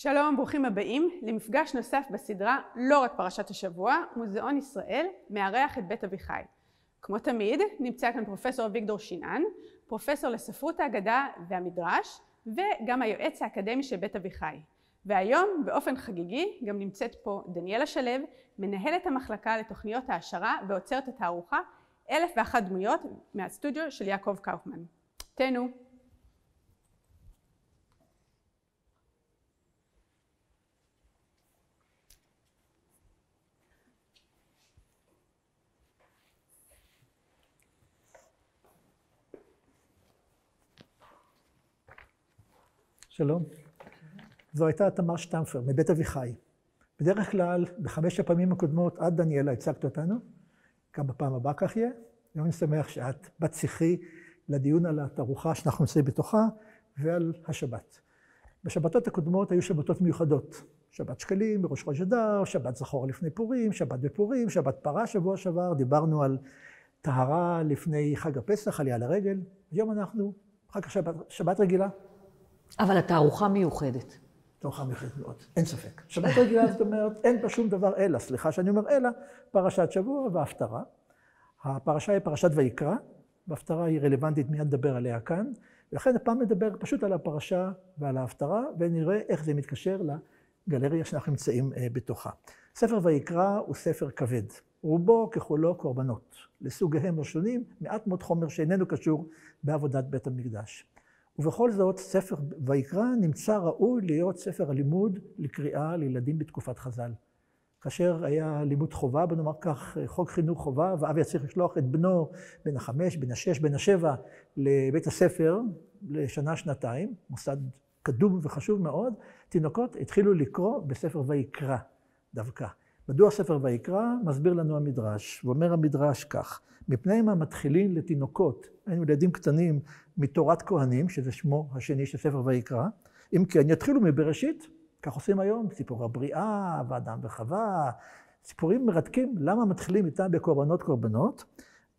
שלום, ברוכים הבאים למפגש נוסף בסדרה לא רק פרשת השבוע, מוזיאון ישראל מארח את בית אביחי. כמו תמיד נמצא כאן פרופסור אביגדור שנען, פרופסור לספרות האגדה והמדרש וגם היועץ האקדמי של בית אביחי. והיום באופן חגיגי גם נמצאת פה דניאלה שלו, מנהלת המחלקה לתוכניות העשרה באוצרת התערוכה 1001 דמויות מהסטודיו של יעקב קאופמן. תהנו. שלום. זו הייתה תמר שטמפר מבית אביחי. בדרך כלל, בחמש הפעמים הקודמות, את דניאלה הצגת אותנו, גם בפעם הבאה כך יהיה. היום אני שמח שאת בת שיחי לדיון על התערוכה שאנחנו נמצאים בתוכה ועל השבת. בשבתות הקודמות היו שבתות מיוחדות. שבת שקלים, בראש חודש אדר, שבת זכור לפני פורים, שבת בפורים, שבת פרה שבוע שעבר, דיברנו על טהרה לפני חג הפסח, עלייה לרגל. היום אנחנו, חג שבת רגילה. אבל התערוכה מיוחדת. תערוכה מיוחדת מאוד, אין ספק. שבת רגילה זאת אומרת, אין בה שום דבר אלא, סליחה שאני אומר אלא, פרשת שבוע וההפטרה. הפרשה היא פרשת ויקרא, וההפטרה היא רלוונטית, מיד נדבר עליה כאן, ולכן הפעם נדבר פשוט על הפרשה ועל ההפטרה, ונראה איך זה מתקשר לגלריה שאנחנו נמצאים בתוכה. ספר ויקרא הוא ספר כבד, רובו ככולו קורבנות, לסוגיהם השונים, מעט מאוד חומר שאיננו קשור בעבודת בית המקדש. ובכל זאת, ספר ויקרא נמצא ראוי להיות ספר הלימוד לקריאה לילדים בתקופת חז"ל. כאשר היה לימוד חובה, בנאמר כך, חוק חינוך חובה, ואב היה צריך לשלוח את בנו בן החמש, בן השש, בן השבע, לבית הספר לשנה, שנתיים, מוסד קדום וחשוב מאוד, תינוקות התחילו לקרוא בספר ויקרא דווקא. מדוע ספר ויקרא? מסביר לנו המדרש, ואומר המדרש כך, מפני מה מתחילים לתינוקות, היינו ילדים קטנים מתורת כהנים, שזה שמו השני של ספר ויקרא, אם כן יתחילו מבראשית, כך עושים היום, סיפור הבריאה, ואדם וחווה, סיפורים מרתקים, למה מתחילים איתם בקורבנות?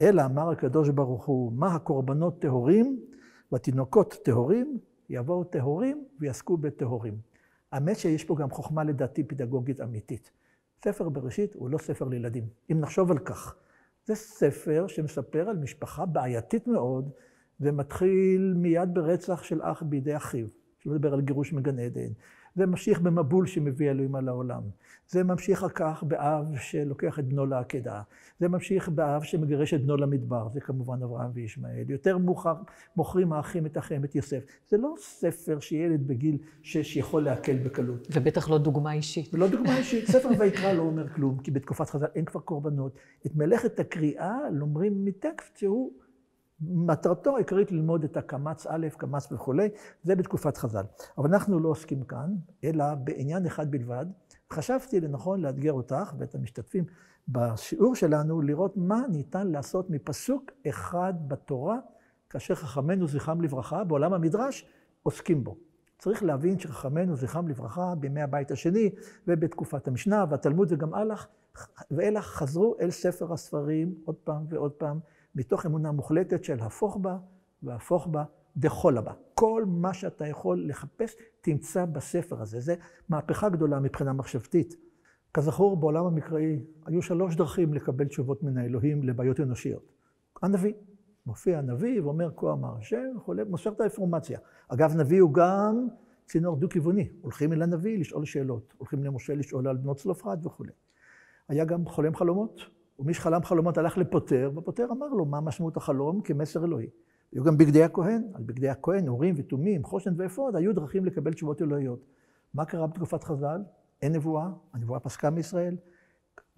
אלא אמר הקדוש ברוך הוא, מה הקורבנות טהורים, והתינוקות טהורים, יבואו טהורים ויעסקו בטהורים. האמת שיש פה גם חוכמה לדעתי פדגוגית אמיתית. ספר בראשית הוא לא ספר לילדים, אם נחשוב על כך. זה ספר שמספר על משפחה בעייתית מאוד, ומתחיל מיד ברצח של אח בידי אחיו, שלא לדבר על גירוש מגן עדן. זה ממשיך במבול שמביא אלוהים על העולם. זה ממשיך אחר כך באב שלוקח את בנו לעקדה. זה ממשיך באב שמגרש את בנו למדבר, זה כמובן אברהם וישמעאל. יותר מאוחר מוכרים האחים את אחיהם את יוסף. זה לא ספר שילד בגיל 6 יכול להקל בקלות. ובטח לא דוגמה אישית. ולא דוגמה אישית. ספר ויקרא לא אומר כלום, כי בתקופת חז"ל אין כבר קורבנות. את מלאכת הקריאה לומרים מטקסט שהוא מטרתו העיקרית ללמוד את הקמץ א', קמץ וכו', זה בתקופת חז"ל. אבל אנחנו לא עוסקים כאן, אלא בעניין אחד בלבד. חשבתי לנכון לאתגר אותך ואת המשתתפים בשיעור שלנו, לראות מה ניתן לעשות מפסוק אחד בתורה, כאשר חכמינו זכרם לברכה, בעולם המדרש, עוסקים בו. צריך להבין שחכמינו זכרם לברכה, בימי הבית השני ובתקופת המשנה והתלמוד וגם ואילך חזרו אל ספר הספרים עוד פעם ועוד פעם, מתוך אמונה מוחלטת של הפוך בה והפוך בה דחולה בה. כל מה שאתה יכול לחפש תמצא בספר הזה. זה מהפכה גדולה מבחינה מחשבתית. כזכור, בעולם המקראי היו 3 דרכים לקבל תשובות מן האלוהים לבעיות אנושיות. הנביא. מופיע הנביא ואומר כה אמר השם, מוסר את האינפורמציה. אגב, נביא הוא גם צינור דו-כיווני. הולכים אל הנביא לשאול שאלות. הולכים למשה לשאול על בנות צלופחד וכו'. היה גם חולם חלומות. ומי שחלם חלומות הלך לפוטר, והפוטר אמר לו מה משמעות החלום כמסר אלוהי. היו גם בגדי הכהן, על בגדי הכהן, אורים ותומים, חושן ואפוד, היו דרכים לקבל תשובות אלוהיות. מה קרה בתקופת חז"ל? אין נבואה, הנבואה פסקה מישראל,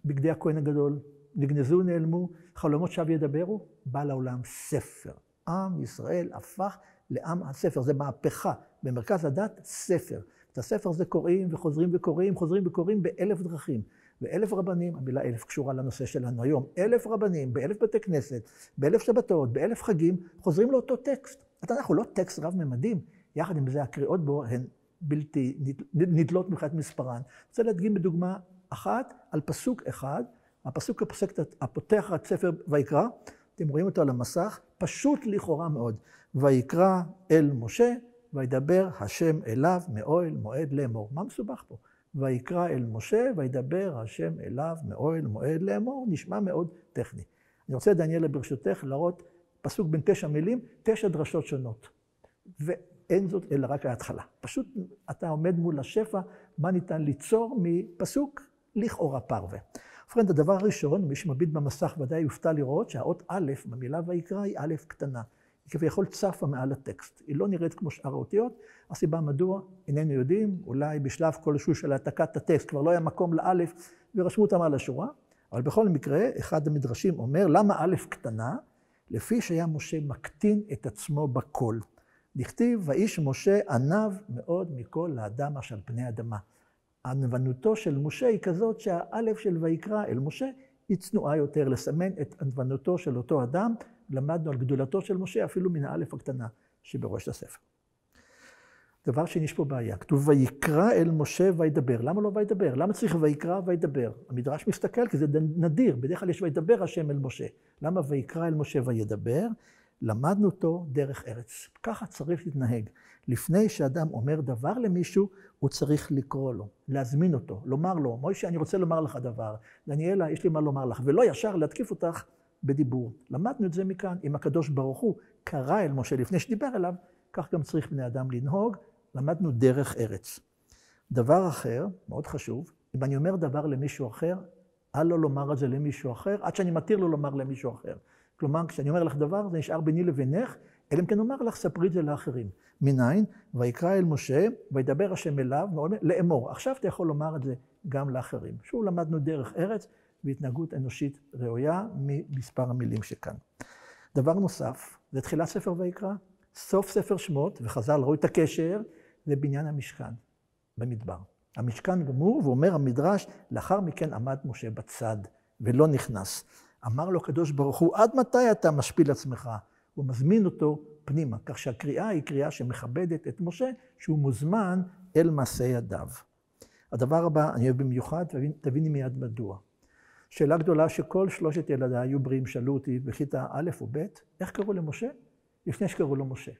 בגדי הכהן הגדול, נגנזו, נעלמו, חלומות שב ידברו, בא לעולם ספר. עם ישראל הפך לעם הספר, זה מהפכה, במרכז הדת ספר. את הספר הזה קוראים וחוזרים וקוראים, חוזרים וקוראים ב1000 דרכים. ו1000 רבנים, המילה 1000 קשורה לנושא שלנו היום, 1000 רבנים, ב1000 בתי כנסת, ב1000 שבתות, ב1000 חגים, חוזרים לאותו טקסט. אנחנו לא טקסט רב-ממדים, יחד עם זה הקריאות בו הן בלתי נדלות מבחינת מספרן. אני רוצה להדגים בדוגמה אחת על פסוק אחד, הפסוק הפותח את ספר ויקרא, אתם רואים אותו על המסך, פשוט לכאורה מאוד. ויקרא אל משה וידבר השם אליו מאוהל מועד לאמור. מה מסובך פה? ויקרא אל משה, וידבר השם אליו מאוהל מועד לאמור. נשמע מאוד טכני. אני רוצה, דניאלה, ברשותך, להראות פסוק בין 9 מילים, 9 דרשות שונות. ואין זאת אלא רק ההתחלה. פשוט אתה עומד מול השפע, מה ניתן ליצור מפסוק לכאורה פרווה. ובכן, הדבר הראשון, מי שמביט במסך ודאי יופתע לראות שהאות א' במילה ויקרא היא א' קטנה. היא כביכול צפה מעל הטקסט. היא לא נראית כמו שאר האותיות. הסיבה מדוע איננו יודעים, אולי בשלב כלשהו של העתקת הטקסט כבר לא היה מקום לאלף ורשמו אותם על השורה. אבל בכל מקרה, אחד המדרשים אומר, למה א' קטנה? לפי שהיה משה מקטין את עצמו בקול. דכתיב, ואיש משה ענב מאוד מכל האדם אשר על פני האדמה. ענוונותו של משה היא כזאת שהאלף של ויקרא אל משה היא צנועה יותר, לסמן את ענוונותו של אותו אדם. למדנו על גדולתו של משה אפילו מן האלף הקטנה שבראש הספר. דבר שני, יש פה בעיה. כתוב ויקרא אל משה וידבר. למה לא וידבר? למה צריך ויקרא וידבר? המדרש מסתכל כי זה נדיר. בדרך כלל יש וידבר השם אל משה. למה ויקרא אל משה וידבר? למדנו אותו דרך ארץ. ככה צריך להתנהג. לפני שאדם אומר דבר למישהו, הוא צריך לקרוא לו, להזמין אותו, לומר לו, מוישה, אני רוצה לומר לך דבר. דניאלה, יש לי מה לומר לך. ולא ישר להתקיף אותך בדיבור. למדנו את זה מכאן. אם הקדוש ברוך הוא קרא אל משה לפני שדיבר אליו, כך גם צריך בני אדם לנהוג. למדנו דרך ארץ. דבר אחר, מאוד חשוב, אם אני אומר דבר למישהו אחר, אל לו לומר את זה למישהו אחר, עד שאני מתיר לו לומר למישהו אחר. כלומר, כשאני אומר לך דבר, זה נשאר ביני לבינך, אלא אם כן אומר לך, ספרי את זה לאחרים. מניין, ויקרא אל משה, וידבר השם אליו, לאמור. עכשיו אתה יכול לומר את זה גם לאחרים. שוב למדנו דרך ארץ, והתנהגות אנושית ראויה ממספר המילים שכאן. דבר נוסף, זה תחילת ספר ויקרא, סוף ספר שמות, וחז"ל ראו את הקשר, זה בניין המשכן במדבר. המשכן גמור, ואומר המדרש, לאחר מכן עמד משה בצד, ולא נכנס. אמר לו הקדוש ברוך הוא, עד מתי אתה משפיל עצמך? הוא מזמין אותו פנימה, כך שהקריאה היא קריאה שמכבדת את משה, שהוא מוזמן אל מעשה ידיו. הדבר הבא, אני אוהב במיוחד, תביני מיד מדוע. שאלה גדולה שכל 3 ילדיי היו בריאים, שאלו אותי בכיתה א' או ב', איך קראו למשה? לפני שקראו לו משה.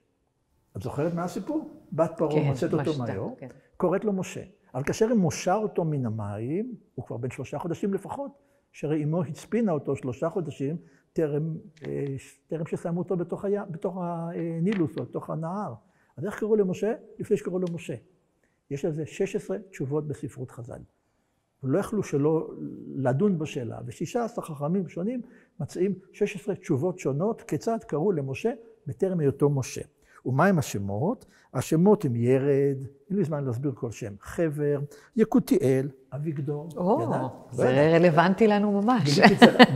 את זוכרת מה הסיפור? בת פרעה מוצאת אותו מהיום, קוראת לו משה. אבל כאשר היא מושה אותו מן המים, הוא כבר בן 3 חודשים לפחות, שהרי אמו הצפינה אותו 3 חודשים, טרם ששמו אותו בתוך הנילוס או בתוך הנהר. אז איך קראו למשה? לפני שקראו לו משה. יש לזה 16 תשובות בספרות חז"ל. ולא יכלו שלא לדון בשאלה, ו16 חכמים שונים מצאים 16 תשובות שונות כיצד קראו למשה בטרם היותו משה. ומהם השמות? השמות הם ירד, אין לי זמן להסביר כל שם, חבר, יקותיאל, אביגדור. זה רלוונטי לנו ממש.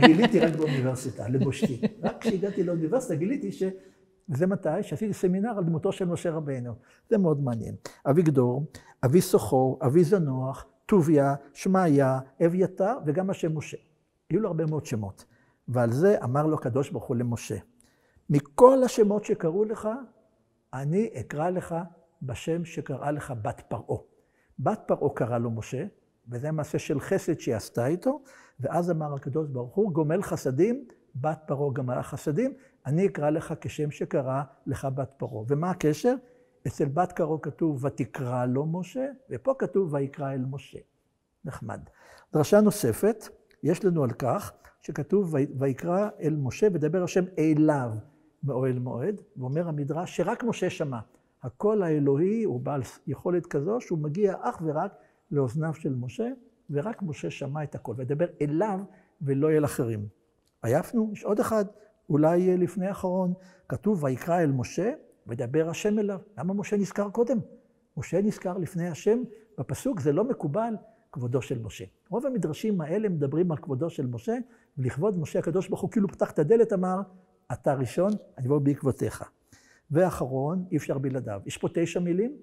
גיליתי רק באוניברסיטה, לבושתי. רק כשהגעתי לאוניברסיטה גיליתי וזה מתי? שעשיתי סמינר על דמותו של משה רבנו. זה מאוד מעניין. אביגדור, אבי סוחור, אבי זנוח, טוביה, שמעיה, אביתר וגם השם משה. היו לו הרבה מאוד שמות. ועל זה אמר לו הקדוש ברוך הוא למשה. מכל השמות שקראו לך, אני אקרא לך בשם שקראה לך בת פרעה. בת פרעה קרא לו משה, וזה מעשה של חסד שהיא עשתה איתו, ואז אמר הקדוש ברוך הוא, גומל חסדים, בת פרעה גמלה חסדים, אני אקרא לך כשם שקרא לך בת פרעה. ומה הקשר? אצל בת פרעה כתוב ותקרא לו משה, ופה כתוב ויקרא אל משה. נחמד. דרשה נוספת, יש לנו על כך שכתוב ויקרא אל משה ודבר השם אליו מאוהל מועד, ואומר המדרש שרק משה שמע. הקול האלוהי הוא בעל יכולת כזו שהוא מגיע אך ורק לאוזניו של משה, ורק משה שמע את הקול, ודבר אליו ולא אל אחרים. עייפנו, יש עוד אחד, אולי לפני האחרון, כתוב ויקרא אל משה ודבר השם אליו. למה משה נזכר קודם? משה נזכר לפני השם, בפסוק זה לא מקובל כבודו של משה. רוב המדרשים האלה מדברים על כבודו של משה, ולכבוד משה הקדוש ברוך הוא כאילו פתח את הדלת, אמר, אתה ראשון, אני בוא בעקבותיך. ואחרון, אי אפשר בלעדיו. יש פה 9 מילים,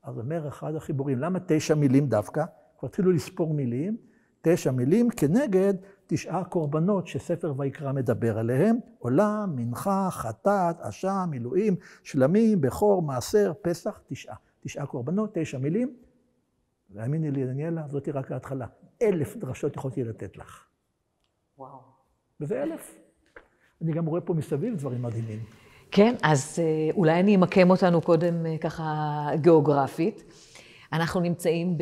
אז אומר אחד החיבורים, למה 9 מילים דווקא? כבר התחילו לספור מילים, 9 מילים כנגד 9 קורבנות שספר ויקרא מדבר עליהם, עולם, מנחה, חטאת, אשם, מילואים, שלמים, בכור, מעשר, פסח, 9 קורבנות, 9 מילים, והאמיני לי, דניאלה, זאת היא רק ההתחלה. 1000 דרשות יכולתי לתת לך. וואו. וזה 1000. אני גם רואה פה מסביב דברים מדהימים. כן, אז אולי אני אמקם אותנו קודם ככה גיאוגרפית. אנחנו נמצאים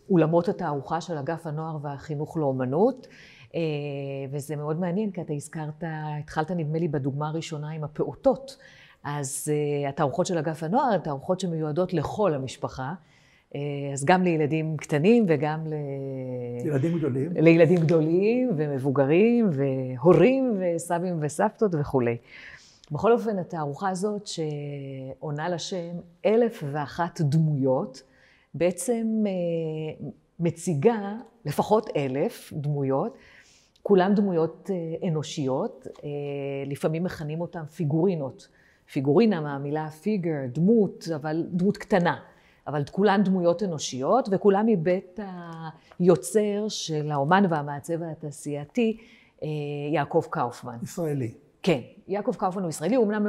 באולמות התערוכה של אגף הנוער והחינוך לאומנות, וזה מאוד מעניין, כי אתה התחלת נדמה לי בדוגמה הראשונה עם הפעוטות. אז התערוכות של אגף הנוער הן תערוכות שמיועדות לכל המשפחה, אז גם לילדים קטנים וגם ילדים גדולים. לילדים גדולים ומבוגרים והורים וסבים וסבתות וכולי. בכל אופן, התערוכה הזאת שעונה לשם 1001 דמויות, בעצם מציגה לפחות 1000 דמויות, כולן דמויות אנושיות, לפעמים מכנים אותן פיגורינות. פיגורינה מהמילה פיגר, דמות, אבל דמות קטנה, אבל כולן דמויות אנושיות, וכולן מבית היוצר של האומן והמעצב התעשייתי, יעקב קאופמן. ישראלי. כן, יעקב קאופמן הוא ישראלי, הוא אמנם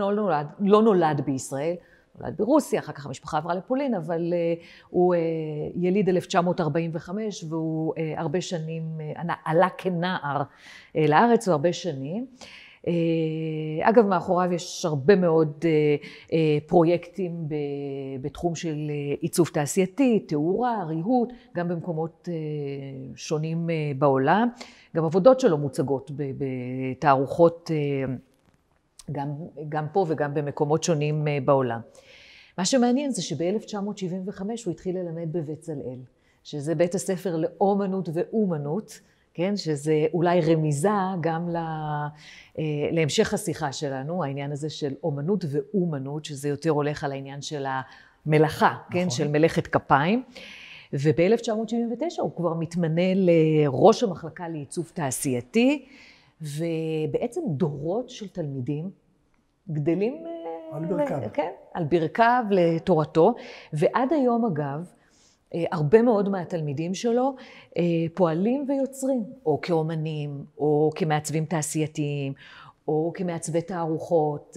לא נולד בישראל, נולד ברוסיה, אחר כך המשפחה עברה לפולין, אבל הוא יליד 1945, והוא הרבה שנים, עלה כנער לארץ, הוא הרבה שנים. אגב, מאחוריו יש הרבה מאוד פרויקטים בתחום של עיצוב תעשייתי, תאורה, ריהוט, גם במקומות שונים בעולם. גם עבודות שלו מוצגות בתערוכות גם פה וגם במקומות שונים בעולם. מה שמעניין זה שב-1975 הוא התחיל ללמד בבצלאל, שזה בית הספר לאומנות ואומנות, כן? שזה אולי רמיזה גם להמשך השיחה שלנו, העניין הזה של אומנות ואומנות, שזה יותר הולך על העניין של המלאכה, כן? נכון. של מלאכת כפיים. וב-1979 הוא כבר מתמנה לראש המחלקה לעיצוב תעשייתי, ובעצם דורות של תלמידים גדלים על ברכיו. כן, על ברכיו לתורתו, ועד היום אגב, הרבה מאוד מהתלמידים שלו פועלים ויוצרים, או כאומנים, או כמעצבים תעשייתיים, או כמעצבי תערוכות,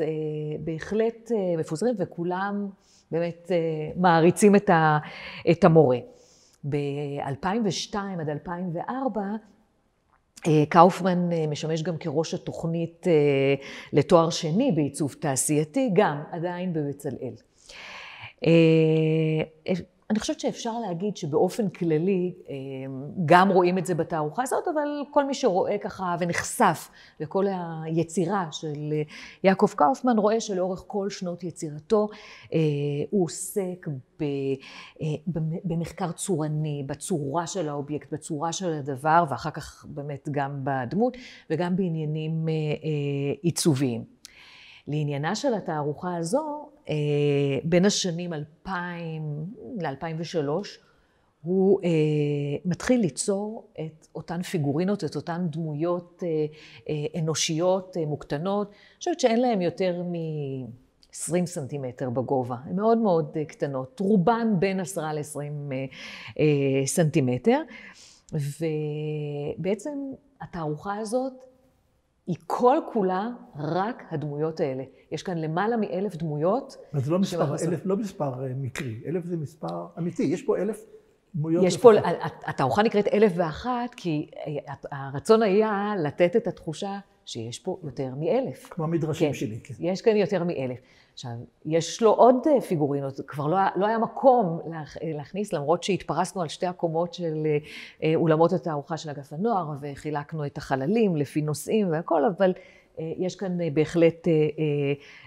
בהחלט מפוזרים, וכולם באמת מעריצים את המורה. ב-2002 עד 2004, קאופמן משמש גם כראש התוכנית לתואר שני בעיצוב תעשייתי, גם עדיין בבצלאל. אני חושבת שאפשר להגיד שבאופן כללי, גם רואים את זה בתערוכה הזאת, אבל כל מי שרואה ככה ונחשף לכל היצירה של יעקב קאופמן, רואה שלאורך כל שנות יצירתו, הוא עוסק במחקר צורני, בצורה של האובייקט, בצורה של הדבר, ואחר כך באמת גם בדמות, וגם בעניינים עיצוביים. לעניינה של התערוכה הזו, בין השנים 2000 ל-2003, הוא מתחיל ליצור את אותן פיגורינות, את אותן דמויות אנושיות מוקטנות, אני חושבת שאין להן יותר מ-20 סנטימטר בגובה, הן מאוד מאוד קטנות, רובן בין 10 ל-20 סנטימטר, ובעצם התערוכה הזאת, היא כל כולה רק הדמויות האלה. יש כאן למעלה מ1,000 דמויות. אבל זה לא מספר, 1,000 לא מספר מקרי, 1,000 זה מספר אמיתי, יש פה 1,000 דמויות. יש פה, התערוכה נקראת 1001, כי הרצון היה לתת את התחושה שיש פה יותר מ1,000. כמו המדרשים שלי, כן. יש כאן יותר מ1,000. עכשיו, יש לו עוד פיגורינות, כבר לא היה מקום להכניס, למרות שהתפרסנו על 2 הקומות של אולמות התערוכה של אגף הנוער, וחילקנו את החללים לפי נושאים והכל, אבל יש כאן בהחלט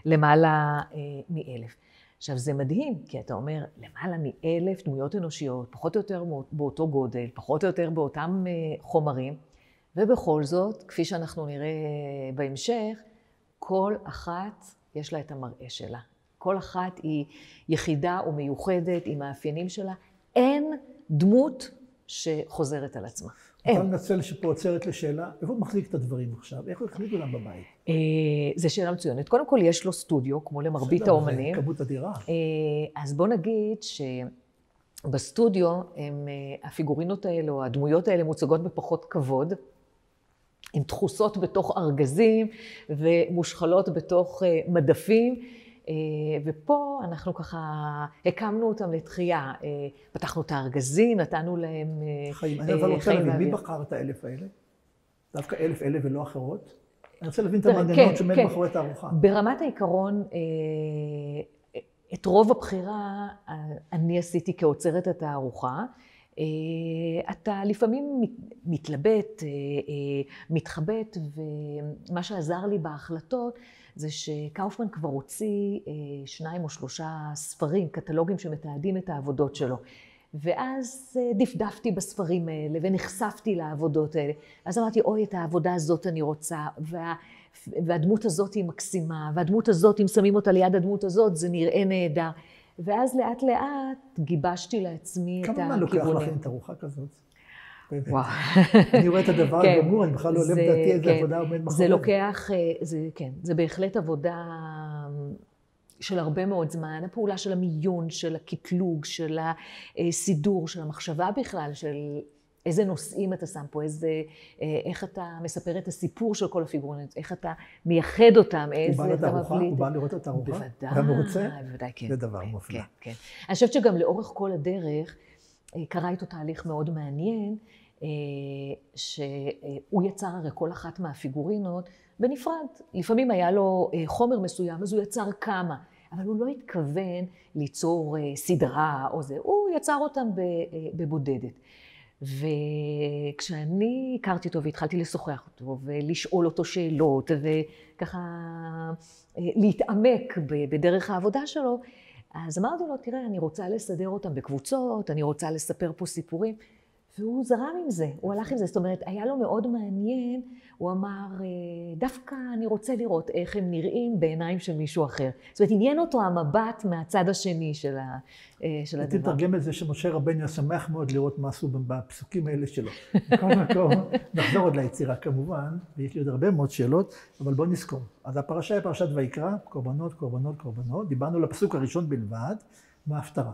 למעלה מ1,000. עכשיו, זה מדהים, כי אתה אומר, למעלה מ1,000 דמויות אנושיות, פחות או יותר באותו גודל, פחות או יותר באותם חומרים, ובכל זאת, כפי שאנחנו נראה בהמשך, כל אחת יש לה את המראה שלה. כל אחת היא יחידה ומיוחדת עם האפיינים שלה. אין דמות שחוזרת על עצמה. אני מנצל שפה עוצרת לשאלה, איפה הוא מחזיק את הדברים עכשיו? איך הוא החליט אותם בבית? זו שאלה מצוינת. קודם כל, יש לו סטודיו, כמו למרבית האומנים. זה כמות אדירה. אז בוא נגיד שבסטודיו, הפיגורינות האלה, או הדמויות האלה מוצגות בפחות כבוד, הן דחוסות בתוך ארגזים ומושחלות בתוך מדפים, ופה אנחנו ככה הקמנו אותם לתחייה, פתחנו את הארגזים, נתנו להם חיים. אני אבל רוצה להבין, מי בחר את 1,000 האלה? דווקא 1,000 אלה ולא אחרות? אני רוצה להבין את המנגנון שעומד מאחורי התערוכה. ברמת העיקרון, את רוב הבחירה אני עשיתי כאוצרת התערוכה. אתה לפעמים מתלבט, מתחבט, ומה שעזר לי בהחלטות זה שקאופמן כבר הוציא 2 או 3 ספרים, קטלוגים שמתעדים את העבודות שלו. ואז דפדפתי בספרים האלה ונחשפתי לעבודות האלה. אז אמרתי, אוי, את העבודה הזאת אני רוצה, והדמות הזאת היא מקסימה, והדמות הזאת, אם שמים אותה ליד הדמות הזאת, זה נראה נהדר. ואז לאט לאט גיבשתי לעצמי את הכיוונים. כמה לוקח לכם תערוכה כזאת? וואו. אני רואה את הדבר הגמור, אני בכלל לא עולה בדעתי איזה עבודה עומד מאחורי. זה לוקח, כן, זה בהחלט עבודה של הרבה מאוד זמן, הפעולה של המיון, של הקטלוג, של הסידור, של המחשבה בכלל, של איזה נושאים אתה שם פה, איך אתה מספר את הסיפור של כל הפיגורנות, איך אתה מייחד אותם, איזה אתה מבליט. הוא בא לראות את התערוכה? בוודאי, כן. זה דבר מופלא. כן. אני חושבת שגם לאורך כל הדרך קרה איתו תהליך מאוד מעניין, שהוא יצר הרי כל אחת מהפיגורינות בנפרד. לפעמים היה לו חומר מסוים, אז הוא יצר כמה, אבל הוא לא התכוון ליצור סדרה או זה, הוא יצר אותם בבודדת. וכשאני הכרתי אותו והתחלתי לשוחח אותו ולשאול אותו שאלות וככה להתעמק בדרך העבודה שלו, אז אמרתי לו, תראה, אני רוצה לסדר אותם בקבוצות, אני רוצה לספר פה סיפורים, והוא זרם עם זה, הוא הלך עם זה, זאת אומרת, היה לו מאוד מעניין, הוא אמר, דווקא אני רוצה לראות איך הם נראים בעיניים של מישהו אחר. זאת אומרת, עניין אותו המבט מהצד השני של הדבר. הייתי מתרגם את זה שמשה רבנו היה שמח מאוד לראות מה עשו בפסוקים האלה שלו. בכל מקום, נחזור עוד ליצירה כמובן, ויש לי עוד הרבה מאוד שאלות, אבל בואו נזכור. אז הפרשה היא פרשת ויקרא, קורבנות, קורבנות, קורבנות. דיברנו לפסוק הראשון בלבד, מההפטרה.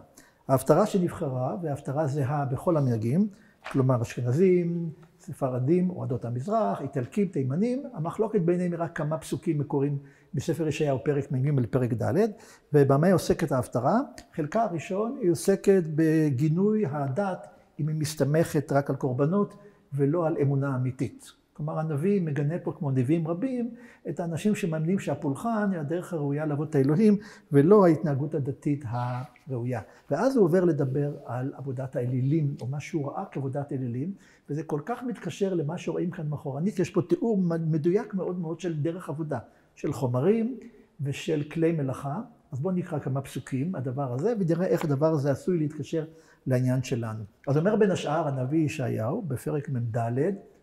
ההפטרה שנבחרה, וההפטרה זהה בכל המנהגים, כלומר אשכנזים, ספרדים, אוהדות המזרח, איטלקים, תימנים, המחלוקת ביניהם היא רק כמה פסוקים מקוריים בספר ישעיהו פרק מ"ג לפרק ד', ובמה היא עוסקת ההפטרה? חלקה הראשון היא עוסקת בגינוי הדת, אם היא מסתמכת רק על קורבנות ולא על אמונה אמיתית. כלומר, הנביא מגנה פה, כמו נביאים רבים, את האנשים שמאמינים שהפולחן היא הדרך הראויה לעבוד את האלוהים, ולא ההתנהגות הדתית הראויה. ואז הוא עובר לדבר על עבודת האלילים, או מה שהוא ראה כעבודת אלילים, וזה כל כך מתקשר למה שרואים כאן מאחורנית. יש פה תיאור מדויק מאוד מאוד של דרך עבודה, של חומרים ושל כלי מלאכה. אז בואו נקרא כמה פסוקים, הדבר הזה, ונראה איך הדבר הזה עשוי להתקשר לעניין שלנו. אז אומר בין השאר הנביא ישעיהו, בפרק מ"ד,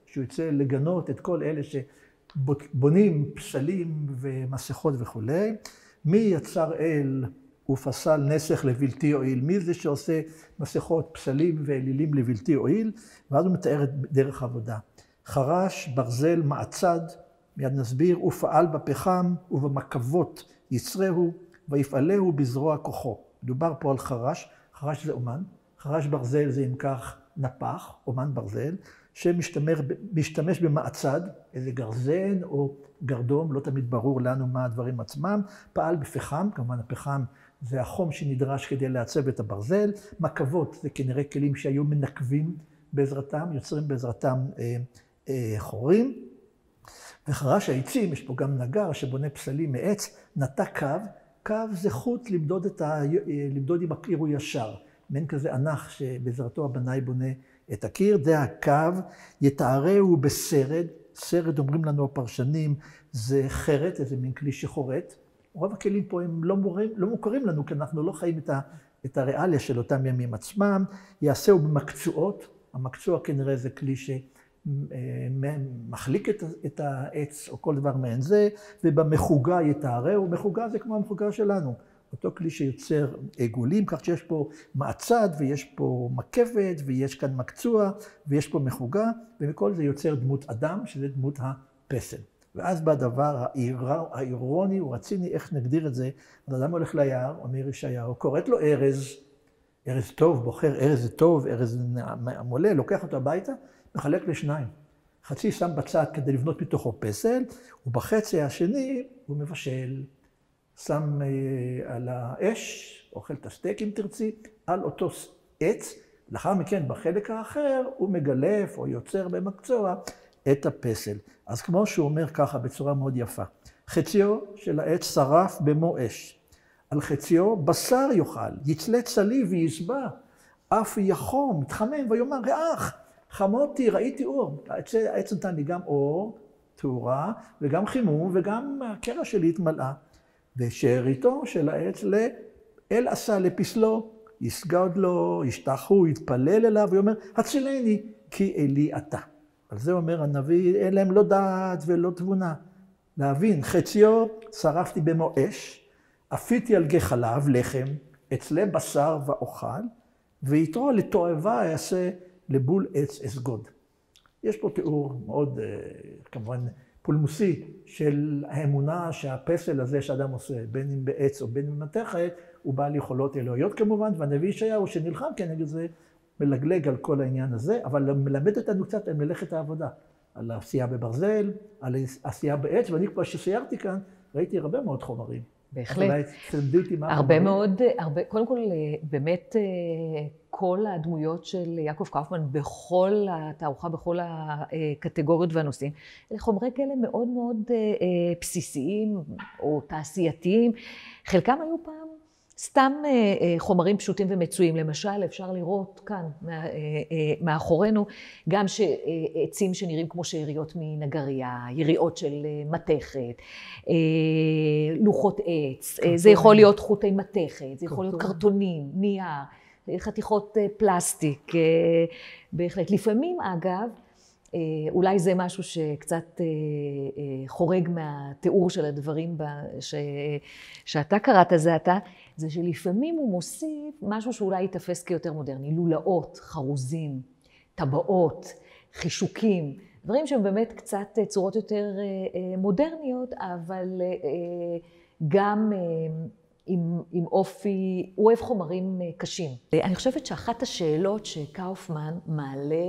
שהוא יוצא לגנות את כל אלה שבונים פסלים ומסכות וכו'. מי יצר אל ופסל נסך לבלתי הועיל? מי זה שעושה מסכות, פסלים ואלילים לבלתי הועיל? ואז הוא מתאר את דרך העבודה. חרש, ברזל, מעצד, מיד נסביר, ופעל בפחם ובמקבות יצרהו ויפעלהו בזרוע כוחו. מדובר פה על חרש, חרש זה אומן, חרש ברזל זה אם כך נפח, אומן ברזל, שמשתמש במעצד, איזה גרזן או גרדום, לא תמיד ברור לנו מה הדברים עצמם, פעל בפחם, כמובן הפחם זה החום שנדרש כדי לעצב את הברזל, מקבות זה כנראה כלים שהיו מנקבים בעזרתם, יוצרים בעזרתם חורים, וחרש העצים, יש פה גם נגר שבונה פסלים מעץ, נטע קו, קו זה חוט למדוד עם הקיר הוא ישר, מעין כזה ענך שבעזרתו הבנאי בונה את הקיר, זה הקו, יתארהו בסרד, סרד אומרים לנו הפרשנים, זה חרת, איזה מין כלי שחורט. רוב הכלים פה הם לא מוכרים לנו, כי אנחנו לא חיים את הריאליה של אותם ימים עצמם. יעשהו במקצועות, המקצוע כנראה זה כלי שמחליק את העץ או כל דבר מעין זה, ובמחוגה יתארהו, מחוגה זה כמו המחוגה שלנו. אותו כלי שיוצר עיגולים, כך שיש פה מעצד ויש פה מקבת ויש כאן מקצוע ויש פה מחוגה, ומכל זה יוצר דמות אדם, שזה דמות הפסל. ואז בא הדבר האירוני, הוא רציני, איך נגדיר את זה, אדם הולך ליער, אומר ישעיהו, קוראת לו ארז, ארז טוב, בוחר ארז טוב, ארז מולה, לוקח אותו הביתה, מחלק לשניים. חצי שם בצד כדי לבנות מתוכו פסל, ובחצי השני הוא מבשל. שם על האש, אוכל את הסטייק אם תרצי, על אותו עץ. לאחר מכן, בחלק האחר, הוא מגלף או יוצר במקצוע את הפסל. אז כמו שהוא אומר ככה בצורה מאוד יפה, חציו של העץ שרף במו אש, על חציו בשר יאכל, יצלה צלי וישבע, אף יחום, מתחמם ויאמר, ראך, חמותי, ראיתי אור. העץ נתן לי גם אור, תאורה, וגם חימום, וגם הקרע שלי התמלאה. ושאריתו של העץ אל עשה לפסלו, יסגד לו, ישתחו, יתפלל אליו, ויאמר, הצילני, כי אלי אתה. על זה אומר הנביא, אין להם לא דעת ולא תבונה. להבין, חציו שרפתי במו אש, אפיתי על גיא חלב, לחם, אצלה בשר ואוכל, ויתרו לתועבה יעשה לבול עץ אסגוד. יש פה תיאור מאוד, כמובן, פולמוסי של האמונה שהפסל הזה שאדם עושה, בין אם בעץ או בין אם במתכת, הוא בעל יכולות אלוהיות כמובן, והנביא ישעיהו שנלחם כנגד זה, מלגלג על כל העניין הזה, אבל מלמד אותנו קצת על מלאכת העבודה, על העשייה בברזל, על העשייה בעץ, ואני כבר שסיירתי כאן, ראיתי הרבה מאוד חומרים. בהחלט. הרבה מאוד, קודם כל, באמת כל הדמויות של יעקב קאופמן בכל התערוכה, בכל הקטגוריות והנושאים, אלה חומרי גלם מאוד מאוד בסיסיים או תעשייתיים. חלקם היו פעם סתם חומרים פשוטים ומצויים. למשל, אפשר לראות כאן מאחורינו גם עצים שנראים כמו שאריות מנגריה, יריעות של מתכת, לוחות עץ, זה יכול להיות חוטי מתכת, זה יכול להיות קרטונים, נייר, חתיכות פלסטיק, בהחלט. לפעמים, אגב, אולי זה משהו שקצת חורג מהתיאור של הדברים שאתה קראת זה אתה, זה שלפעמים הוא מוסיף משהו שאולי יתפס כיותר מודרני, לולאות, חרוזים, טבעות, חישוקים, דברים שהם באמת קצת צורות יותר מודרניות, אבל גם עם אופי, הוא אוהב חומרים קשים. אני חושבת שאחת השאלות שקאופמן מעלה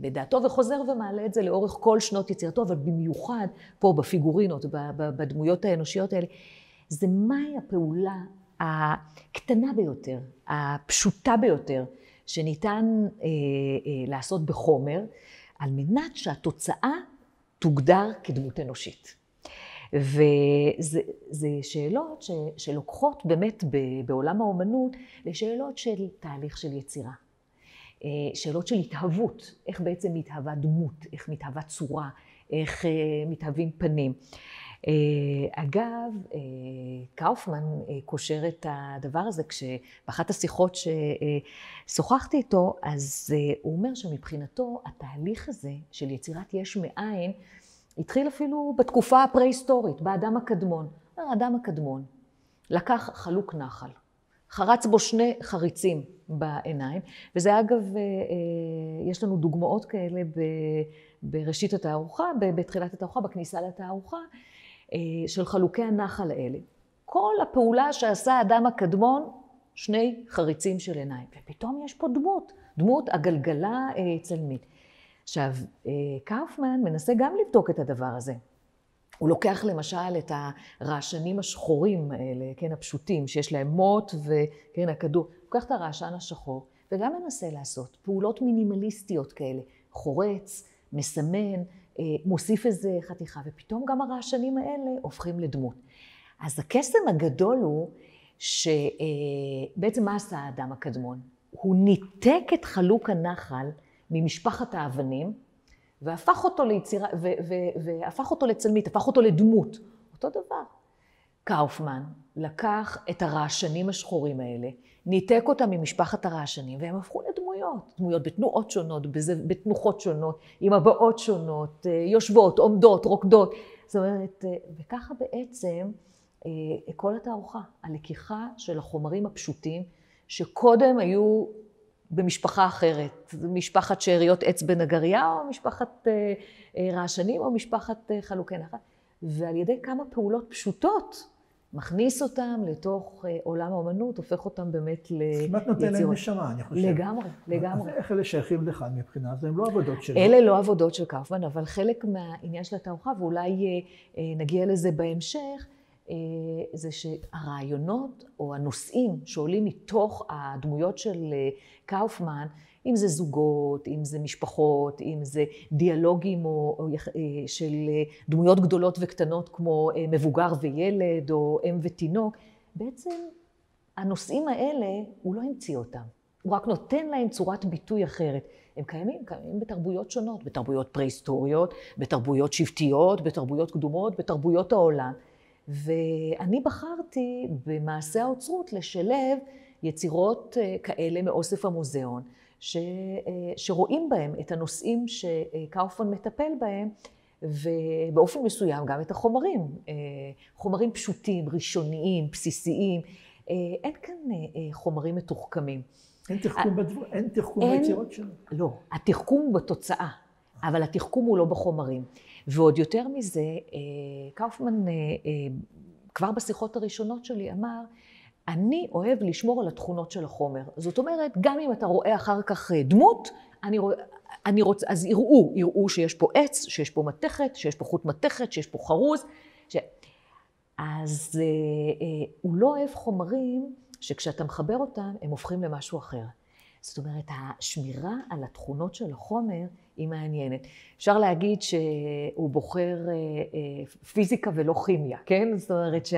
בדעתו, וחוזר ומעלה את זה לאורך כל שנות יצירתו, אבל במיוחד פה בפיגורינות, בדמויות האנושיות האלה, זה מהי הפעולה הקטנה ביותר, הפשוטה ביותר, שניתן לעשות בחומר, על מנת שהתוצאה תוגדר כדמות אנושית. וזה שאלות שלוקחות באמת בעולם האומנות לשאלות של תהליך של יצירה. שאלות של התהוות, איך בעצם מתהווה דמות, איך מתהווה צורה, איך מתהווים פנים. אגב, קאופמן קושר את הדבר הזה, כשבאחת השיחות ששוחחתי איתו, אז הוא אומר שמבחינתו התהליך הזה של יצירת יש מאין, התחיל אפילו בתקופה הפרה-היסטורית, באדם הקדמון. האדם הקדמון לקח חלוק נחל, חרץ בו 2 חריצים בעיניים, וזה אגב, יש לנו דוגמאות כאלה בראשית התערוכה, בתחילת התערוכה, בכניסה לתערוכה, של חלוקי הנחל האלה. כל הפעולה שעשה האדם הקדמון, 2 חריצים של עיניים. ופתאום יש פה דמות הגלגלה צלמית. עכשיו, קאופמן מנסה גם לבדוק את הדבר הזה. הוא לוקח למשל את הרעשנים השחורים האלה, כן, הפשוטים, שיש להם מוט וכן, הכדור. הוא לוקח את הרעשן השחור, וגם מנסה לעשות פעולות מינימליסטיות כאלה. חורץ, מסמן, מוסיף איזה חתיכה, ופתאום גם הרעשנים האלה הופכים לדמות. אז הקסם הגדול הוא שבעצם מה עשה האדם הקדמון? הוא ניתק את חלוק הנחל ממשפחת האבנים, והפך אותו ליצירה, והפך אותו לצלמית, הפך אותו לדמות. אותו דבר. קאופמן לקח את הרעשנים השחורים האלה, ניתק אותם ממשפחת הרעשנים, והם הפכו לדמויות. דמויות בתנועות שונות, בתנוחות שונות, עם הבעות שונות, יושבות, עומדות, רוקדות. זאת אומרת, וככה בעצם כל התערוכה, הלקיחה של החומרים הפשוטים, שקודם היו במשפחה אחרת, משפחת שאריות עץ בנגריה, או משפחת רעשנים, או משפחת חלוקי נחל. ועל ידי כמה פעולות פשוטות, מכניס אותם לתוך עולם האומנות, הופך אותם באמת ליצירות. כמעט נותן להם נשמה, אני חושב. לגמרי. אז איך אלה שייכים לך מבחינה? זה הם לא עבודות שלו. אלה לא עבודות של קאופמן, אבל חלק מהעניין של התערוכה, ואולי נגיע לזה בהמשך, זה שהרעיונות או הנושאים שעולים מתוך הדמויות של קאופמן, אם זה זוגות, אם זה משפחות, אם זה דיאלוגים של דמויות גדולות וקטנות כמו מבוגר וילד או אם ותינוק. בעצם הנושאים האלה, הוא לא המציא אותם. הוא רק נותן להם צורת ביטוי אחרת. הם קיימים בתרבויות שונות, בתרבויות פרה-היסטוריות, בתרבויות שבטיות, בתרבויות קדומות, בתרבויות העולם. ואני בחרתי במעשה האוצרות לשלב יצירות כאלה מאוסף המוזיאון, שרואים בהם את הנושאים שקאופמן מטפל בהם, ובאופן מסוים גם את החומרים, חומרים פשוטים, ראשוניים, בסיסיים. אין כאן חומרים מתוחכמים. אין תחכום ביצירות שלו? לא, התחכום הוא בתוצאה, אבל התחכום הוא לא בחומרים. ועוד יותר מזה, קאופמן כבר בשיחות הראשונות שלי אמר, אני אוהב לשמור על התכונות של החומר. זאת אומרת, גם אם אתה רואה אחר כך דמות, אני רוצה, אז יראו שיש פה עץ, שיש פה מתכת, שיש פה חוט מתכת, שיש פה חרוז. אז הוא לא אוהב חומרים שכשאתה מחבר אותם, הם הופכים למשהו אחר. זאת אומרת, השמירה על התכונות של החומר היא מעניינת. אפשר להגיד שהוא בוחר פיזיקה ולא כימיה, כן? זאת אומרת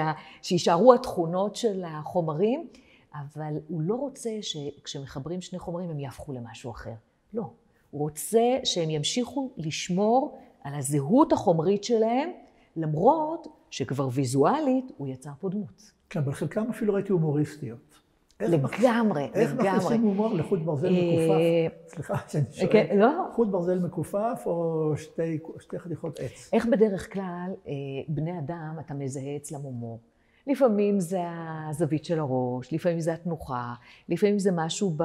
שישארו התכונות של החומרים, אבל הוא לא רוצה שכשמחברים שני חומרים הם יהפכו למשהו אחר. לא. הוא רוצה שהם ימשיכו לשמור על הזהות החומרית שלהם, למרות שכבר ויזואלית הוא יצר פה דמות. כן, אבל חלקם אפילו ראיתי הומוריסטיות. לגמרי. איך מכניסים הומור לחוט ברזל מקופף? סליחה שאני שואל. חוט ברזל מקופף או שתי חתיכות עץ? איך בדרך כלל בני אדם אתה מזהה אצלם הומור? לפעמים זה הזווית של הראש, לפעמים זה התנוחה, לפעמים זה משהו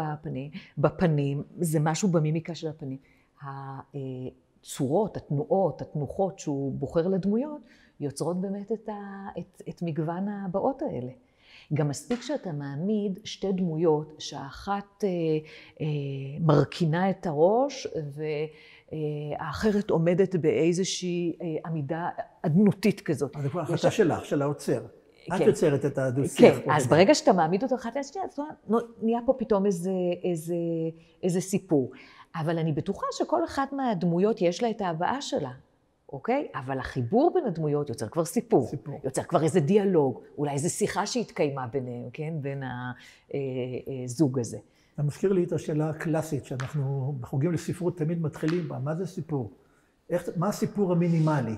בפנים, זה משהו במימיקה של הפנים. הצורות, התנועות, התנוחות שהוא בוחר לדמויות, יוצרות באמת את מגוון הבאות האלה. גם מספיק שאתה מעמיד שתי דמויות, שהאחת מרכינה את הראש, והאחרת עומדת באיזושהי עמידה אדנותית כזאת. אז זה כבר החלטה שלך, של האוצר. את יוצרת את הדו-שיח. כן, אז ברגע שאתה מעמיד אותו אחת לשנייה, נהיה פה פתאום איזה סיפור. אבל אני בטוחה שכל אחת מהדמויות יש לה את ההבאה שלה. אוקיי? אבל החיבור בין הדמויות יוצר כבר סיפור. יוצר כבר איזה דיאלוג, אולי איזו שיחה שהתקיימה ביניהם, כן? בין הזוג הזה. אתה מזכיר לי את השאלה הקלאסית, שאנחנו בחוגים לספרות תמיד מתחילים בה. מה זה סיפור? מה הסיפור המינימלי?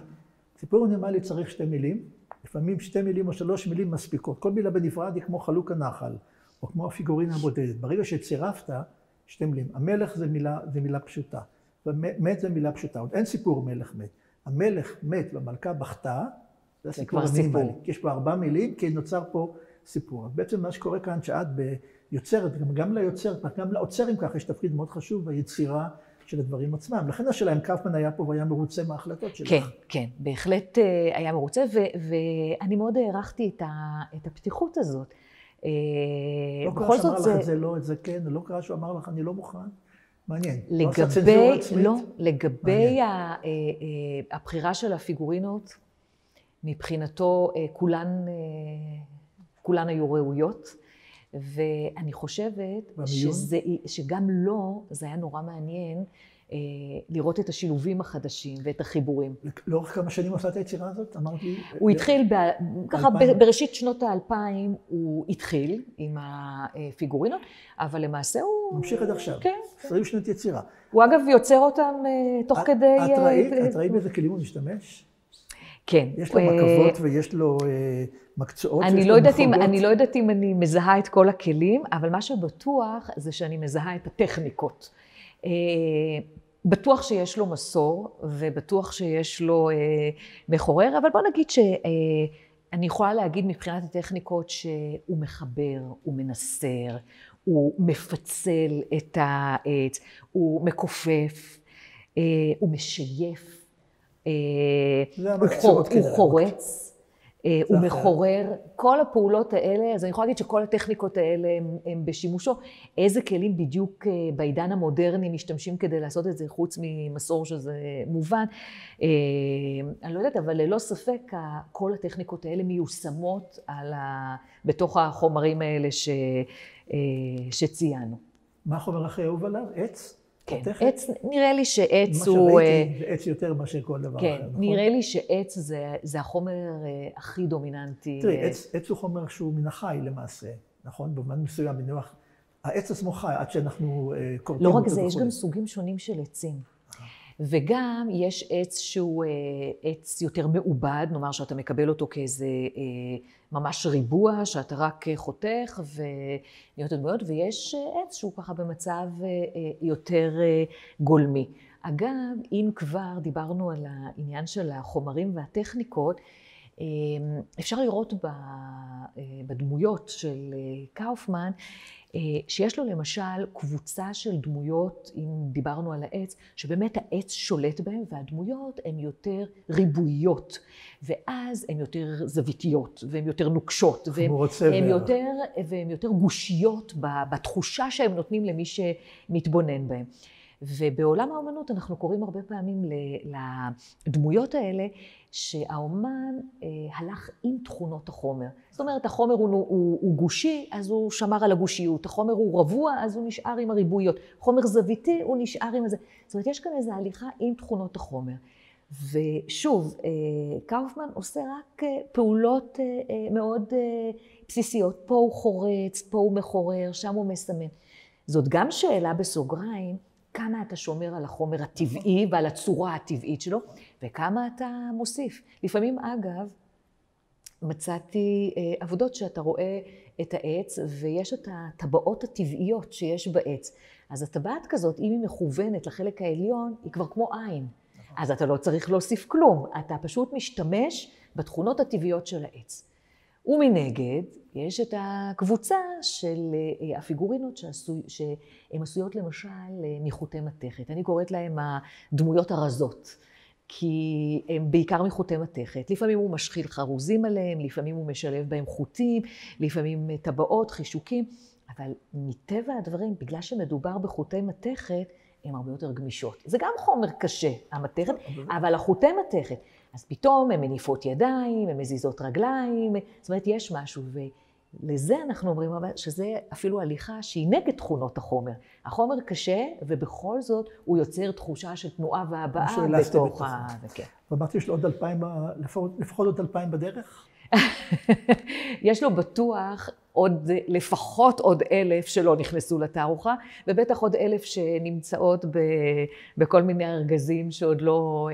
סיפור מינימלי צריך 2 מילים, לפעמים 2 מילים או 3 מילים מספיקות. כל מילה בנפרד היא כמו חלוק הנחל, או כמו הפיגורינה הבודדת. ברגע שצירפת 2 מילים, המלך זה מילה פשוטה, ומת זה מילה פשוטה. עוד אין סיפור מלך מת. המלך מת והמלכה בכתה, זה הסיפור המינימלי. יש פה 4 מילים, כי נוצר פה סיפור. בעצם מה שקורה כאן, שאת יוצרת, גם ליוצרת, גם לאוצרים כך, יש תפקיד מאוד חשוב ביצירה של הדברים עצמם. לכן השאלה אם קאופמן היה פה והיה מרוצה מההחלטות שלך. כן, כן, בהחלט היה מרוצה, ואני מאוד הערכתי את הפתיחות הזאת. לא קרה שאמר לך את זה לא, את זה כן, לא קרה שהוא אמר לך אני לא מוכן. מעניין. לגבי הבחירה של הפיגורינות, מבחינתו כולן היו ראויות, ואני חושבת שגם לו זה היה נורא מעניין לראות את השילובים החדשים ואת החיבורים. לאורך כמה שנים עושה את היצירה הזאת? אמרתי... הוא התחיל, ככה בראשית שנות ה-2000 הוא התחיל עם הפיגורינות, אבל למעשה הוא... ממשיך עד עכשיו. כן. 20 שנות יצירה. הוא אגב יוצר אותם תוך כדי... את ראית באיזה כלים הוא משתמש? כן. יש לו מקוות ויש לו מקצועות. אני לא יודעת אם אני מזהה את כל הכלים, אבל מה שבטוח זה שאני מזהה את הטכניקות. בטוח שיש לו מסור, ובטוח שיש לו מחורר, אבל בוא נגיד שאני יכולה להגיד מבחינת הטכניקות שהוא מחבר, הוא מנסר, הוא מפצל את העץ, הוא מכופף, הוא משייף, הוא חורץ, הוא מחורר, כל הפעולות האלה, אז אני יכולה להגיד שכל הטכניקות האלה הם בשימושו. איזה כלים בדיוק בעידן המודרני משתמשים כדי לעשות את זה, חוץ ממסור שזה מובן, אני לא יודעת, אבל ללא ספק כל הטכניקות האלה מיושמות בתוך החומרים האלה שציינו. מה החומר הכי אהוב עליו? עץ? כן, מתכת? עץ, נראה לי שעץ מה הוא... שראיתי זה עץ יותר מאשר כל דבר כן, אחר, נכון? נראה לי שעץ זה החומר הכי דומיננטי. תראי, עץ הוא חומר שהוא מן החי למעשה, נכון? במובן מסוים, מנוח, העץ עצמו חי עד שאנחנו כורתים לא אותו. רק זה, יש וכולי. גם סוגים שונים של עצים. וגם יש עץ שהוא עץ יותר מעובד, נאמר שאתה מקבל אותו כאיזה ממש ריבוע, שאתה רק חותך ונהיות הדמויות, ויש עץ שהוא ככה במצב יותר גולמי. אגב, אם כבר דיברנו על העניין של החומרים והטכניקות, אפשר לראות בדמויות של קאופמן, שיש לו למשל קבוצה של דמויות, אם דיברנו על העץ, שבאמת העץ שולט בהם, והדמויות הן יותר ריבועיות, ואז הן יותר זוויתיות, והן יותר נוקשות, והן יותר גושיות בתחושה שהן נותנים למי שמתבונן בהם. ובעולם האומנות אנחנו קוראים הרבה פעמים לדמויות האלה שהאומן הלך עם תכונות החומר. זאת אומרת, החומר הוא גושי, אז הוא שמר על הגושיות. החומר הוא רבוע, אז הוא נשאר עם הריבועיות. חומר זוויתי, הוא נשאר עם זה. זאת אומרת, יש כאן איזו הליכה עם תכונות החומר. ושוב, קאופמן עושה רק פעולות מאוד בסיסיות. פה הוא חורץ, פה הוא מחורר, שם הוא מסמן. זאת גם שאלה בסוגריים, כמה אתה שומר על החומר הטבעי ועל הצורה הטבעית שלו, וכמה אתה מוסיף. לפעמים, אגב, מצאתי עבודות שאתה רואה את העץ, ויש את הטבעות הטבעיות שיש בעץ. אז הטבעת כזאת, אם היא מכוונת לחלק העליון, היא כבר כמו עין. אז אתה לא צריך להוסיף כלום, אתה פשוט משתמש בתכונות הטבעיות של העץ. ומנגד, יש את הקבוצה של הפיגורינות שהן עשויות למשל מחוטי מתכת. אני קוראת להן הדמויות הרזות, כי הן בעיקר מחוטי מתכת. לפעמים הוא משחיל חרוזים עליהם, לפעמים הוא משלב בהם חוטים, לפעמים טבעות, חישוקים, אבל מטבע הדברים, בגלל שמדובר בחוטי מתכת, הן הרבה יותר גמישות. זה גם חומר קשה, המתכת, אבל החוטי מתכת, אז פתאום הן מניפות ידיים, הן מזיזות רגליים, זאת אומרת, יש משהו, ולזה אנחנו אומרים שזה אפילו הליכה שהיא נגד תכונות החומר. החומר קשה, ובכל זאת הוא יוצר תחושה של תנועה והבעה בתוך ה... ואמרתי, יש לו עוד 2,000, לפחות עוד 2,000 בדרך? יש לו בטוח לפחות עוד 1,000 שלא נכנסו לתערוכה, ובטח עוד 1,000 שנמצאות בכל מיני ארגזים שעוד לא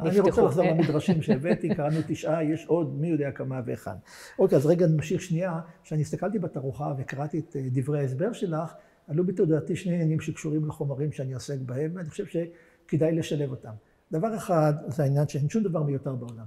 נפתחו. אני רוצה לחזור למדרשים שהבאתי, קראנו 9, יש עוד מי יודע כמה ואחד. אוקיי, אז רגע נמשיך שנייה, כשאני הסתכלתי בתערוכה וקראתי את דברי ההסבר שלך, עלו בתודעתי שני עניינים שקשורים לחומרים שאני עוסק בהם, ואני חושב שכדאי לשלב אותם. דבר אחד, זה העניין שאין שום דבר מיותר בעולם.